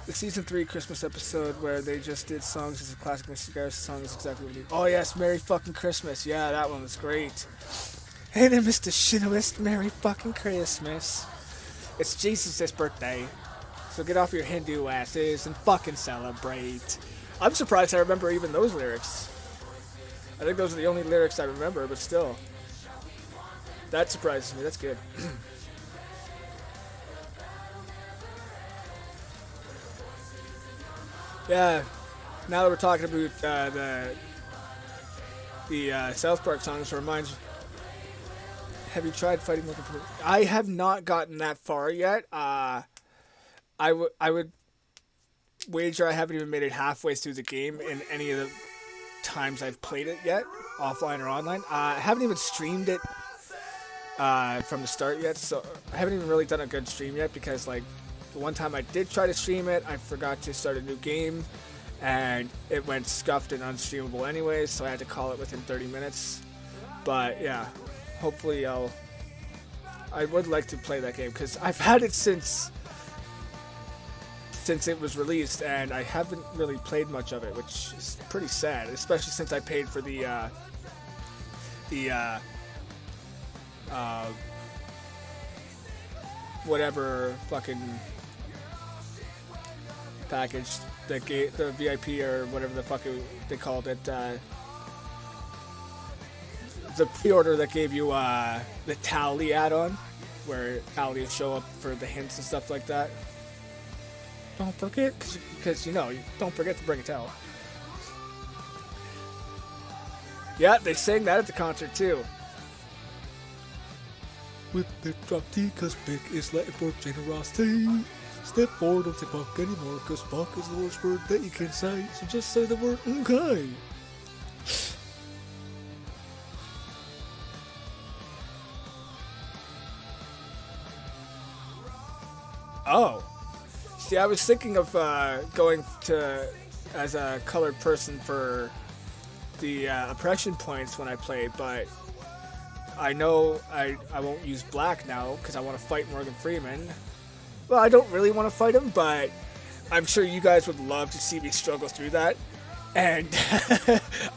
The season 3 Christmas episode where they just did songs as a classic Mr. Garris song is exactly what we need. Oh yes, Merry fucking Christmas. Yeah, that one was great. Hey there, Mr. Shintoist, Merry fucking Christmas. It's Jesus' birthday, so get off your Hindu asses and fucking celebrate. I'm surprised I remember even those lyrics. I think those are the only lyrics I remember, but still. That surprises me, that's good. Yeah, now that we're talking about the South Park songs, it reminds me. Have you tried fighting looking for? I have not gotten that far yet. I would wager I haven't even made it halfway through the game in any of the times I've played it yet, offline or online. I haven't even streamed it from the start yet, so I haven't even really done a good stream yet because, like, the one time I did try to stream it, I forgot to start a new game, and it went scuffed and unstreamable anyways, so I had to call it within 30 minutes. But yeah, hopefully I would like to play that game because I've had it since it was released, and I haven't really played much of it, which is pretty sad, especially since I paid for the whatever fucking package, the VIP or whatever the fuck they called it, the pre-order that gave you the Tally add-on, where Tally will show up for the hints and stuff like that. Don't forget, because you don't forget to bring a towel. Yeah, they sang that at the concert too. With the drop T, cause big is Latin for generosity. Step forward, don't say fuck anymore, cause fuck is the worst word that you can say. So just say the word okay. Oh. See, I was thinking of going to as a colored person for the oppression points when I play, but I know I won't use black now because I want to fight Morgan Freeman. Well, I don't really want to fight him, but I'm sure you guys would love to see me struggle through that. And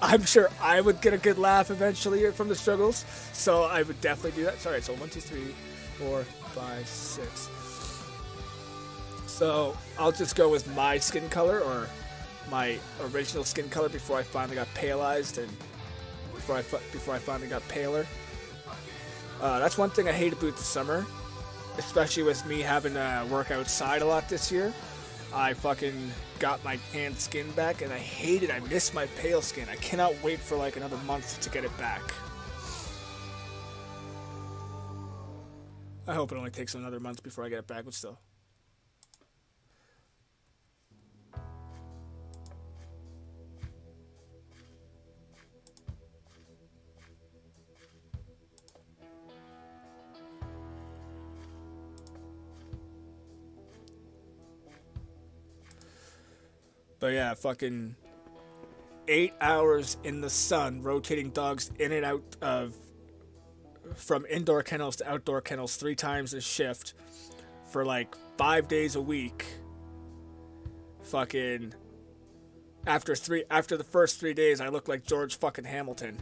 I'm sure I would get a good laugh eventually from the struggles, so I would definitely do that. Sorry, so 1, 2, 3, 4, 5, 6. So I'll just go with my skin color, or my original skin color, before I finally got paleized and before I finally got paler. That's one thing I hate about the summer, especially with me having to work outside a lot this year. I fucking got my tan skin back, and I hate it. I miss my pale skin. I cannot wait for like another month to get it back. I hope it only takes another month before I get it back, but still. But yeah, fucking 8 hours in the sun, rotating dogs in and out of, from indoor kennels to outdoor kennels 3 times a shift for like 5 days a week. Fucking after the first 3 days, I look like George fucking Hamilton.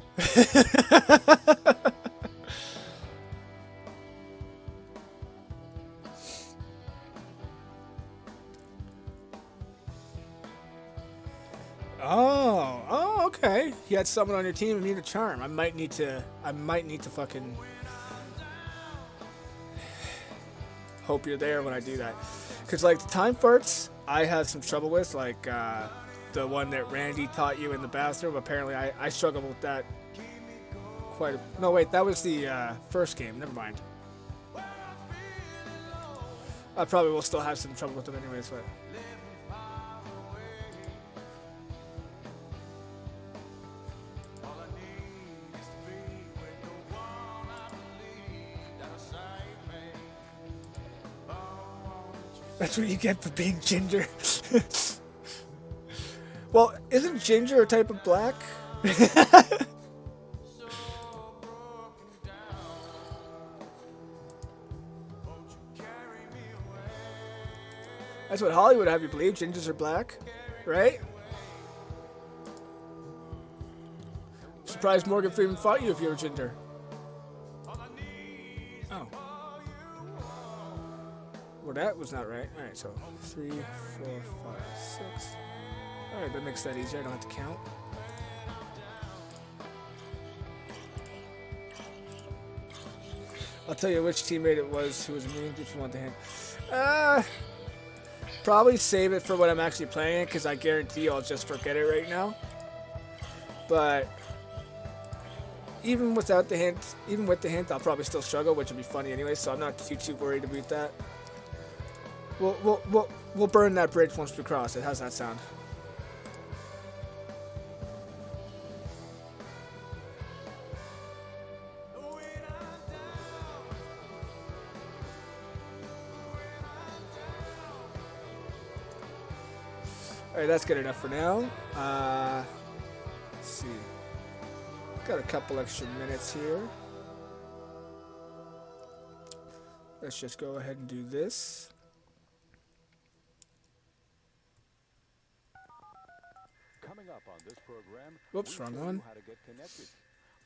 Oh, okay. You had someone on your team and need a charm. I might need to fucking hope you're there when I do that. Cause like the time farts, I have some trouble with, like the one that Randy taught you in the bathroom. Apparently, I struggled with that quite a... No, wait, that was the first game. Never mind. I probably will still have some trouble with them anyways, but... That's what you get for being ginger. Well, isn't ginger a type of black? That's what Hollywood have you believe. Gingers are black, right? Surprised Morgan Freeman fought you if you were ginger. Oh. Well, that was not right. Alright, so 3, 4, 5, 6. Alright, that makes that easier. I don't have to count. I'll tell you which teammate it was who was immune if you want the hint. Probably save it for when I'm actually playing it, because I guarantee I'll just forget it right now. But even without the hint, even with the hint, I'll probably still struggle, which would be funny anyway, so I'm not too worried about that. We'll burn that bridge once we cross it. How's that sound? Alright, that's good enough for now. Let's see. Got a couple extra minutes here. Let's just go ahead and do this. Coming up on this program, whoops, wrong one. How to get connected.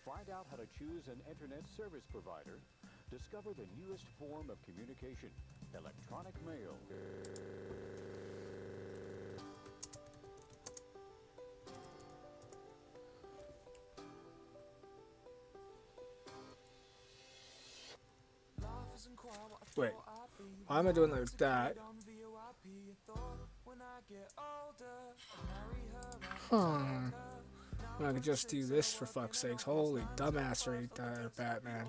Find out how to choose an internet service provider. Discover the newest form of communication, electronic mail. Wait, why am I doing like that? I could just do this for fuck's sakes. Holy dumbass right there, Batman.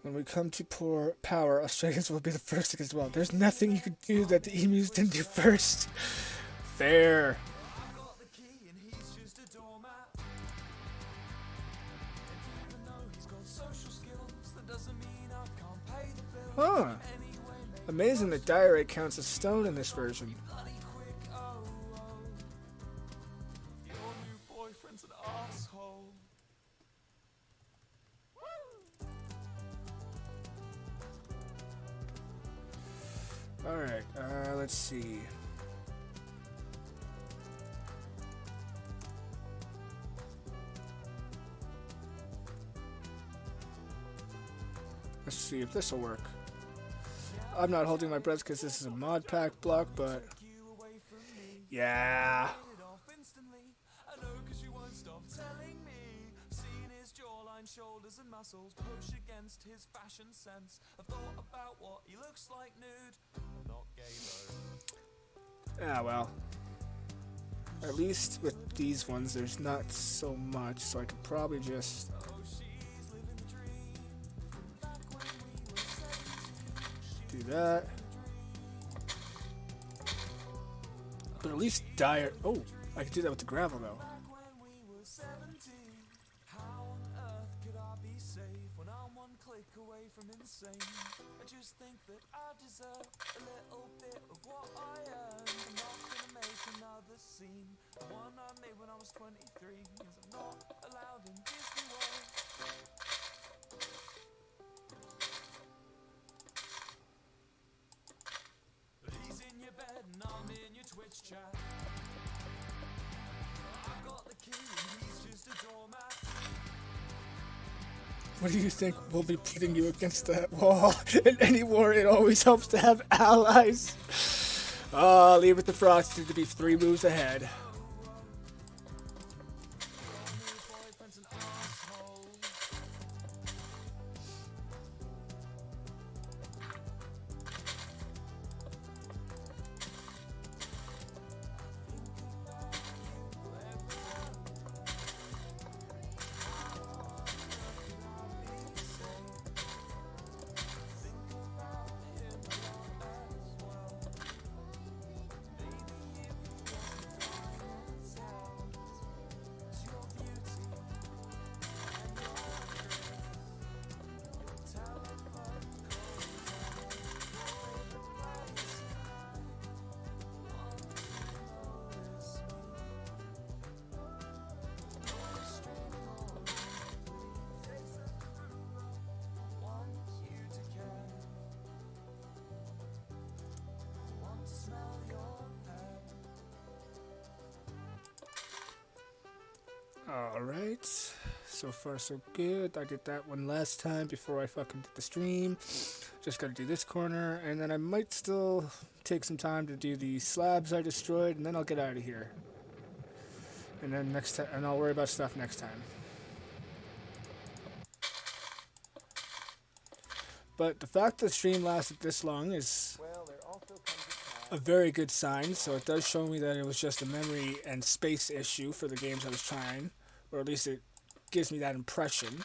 When we come to poor power, Australians will be the first as well. There's nothing you could do that the emus didn't do first. Fair. Huh. Amazing that diorite counts as stone in this version. Alright, let's see. Let's see if this will work. I'm not holding my breath because this is a mod pack block, but yeah. Shoulders and muscles push against his fashion sense. I've thought about what he looks like nude. I'm not gay though. Ah, well. At least with these ones, there's not so much, so I could probably just do that. But at least dire. Oh, I could do that with the gravel though. from insane. I just think that I deserve a little bit of what I earned. I'm not gonna make another scene, the one I made when I was 23, 'cause I'm not allowed in Disney World. But he's in your bed and I'm in your Twitch chat. I've got the key and he's just a doormat. What do you think will be putting you against that wall? In any war, it always helps to have allies. Leave it to Frosty to be 3 moves ahead. Alright, so far so good. I did that one last time before I fucking did the stream. Just gotta do this corner, and then I might still take some time to do the slabs I destroyed, and then I'll get out of here. And then next time, and I'll worry about stuff next time. But the fact that the stream lasted this long is a very good sign, so it does show me that it was just a memory and space issue for the games I was trying, or at least it gives me that impression.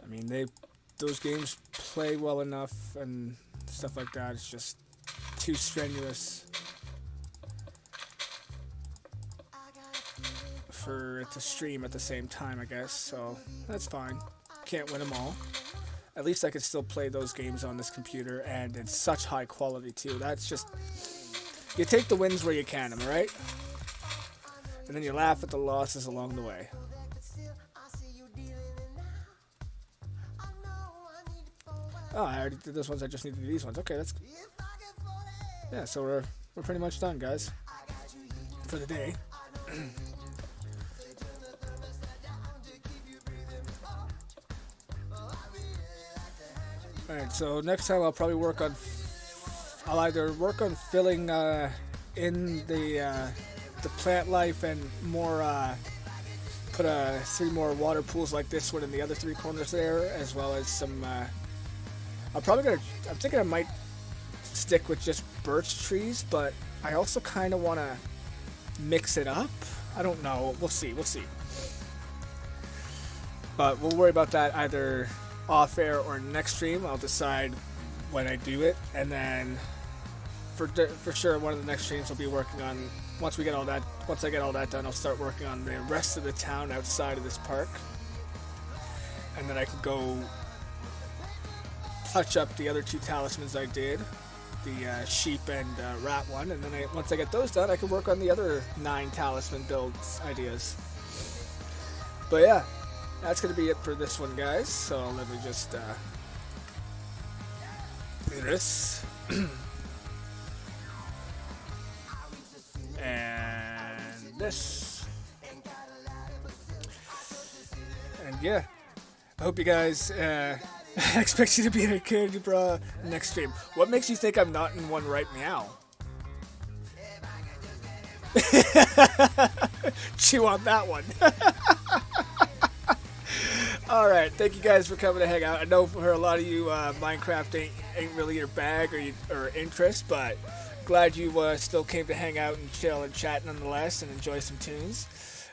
I mean, those games play well enough and stuff like that. It's just too strenuous for it to stream at the same time, I guess, so that's fine. Can't win them all. At least I can still play those games on this computer, and in such high quality too. That's just, you take the wins where you can, am I right? And then you laugh at the losses along the way. Oh, I already did those ones, I just need to do these ones. Okay, that's, yeah, so we're pretty much done, guys, for the day. Alright, so next time I'll probably I'll either work on filling in the plant life and more, put 3 more water pools like this one in the other 3 corners there, as well as some, I'm thinking I might stick with just birch trees, but I also kind of want to mix it up. I don't know, we'll see. But we'll worry about that either off air or next stream. I'll decide when I do it, and then for sure one of the next streams I'll be working on, once I get all that done, I'll start working on the rest of the town outside of this park, and then I can go touch up the other 2 talismans I did, the sheep and rat one, and then once I get those done I can work on the other 9 talisman builds ideas. But yeah, that's going to be it for this one, guys. So let me just do this. And this. And yeah, I hope you guys, I expect you to be in a Candy Bra next stream. What makes you think I'm not in one right now? Chew on that one. Alright, thank you guys for coming to hang out. I know for a lot of you, Minecraft ain't really your bag or interest, but glad you still came to hang out and chill and chat nonetheless and enjoy some tunes.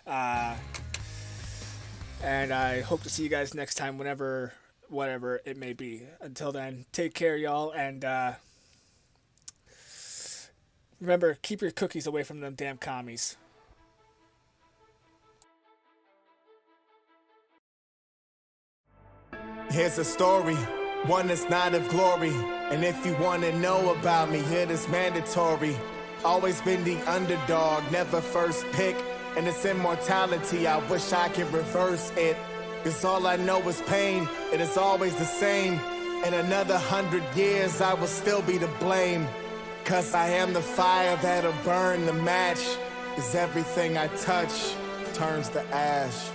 And I hope to see you guys next time, whatever it may be. Until then, take care, y'all, and remember, keep your cookies away from them damn commies. Here's a story, one that's not of glory. And if you wanna know about me, it is mandatory. Always been the underdog, never first pick. And it's immortality, I wish I could reverse it. Cause all I know is pain, it is always the same. In another 100 years, I will still be to blame. Cause I am the fire that'll burn the match. Cause everything I touch turns to ash.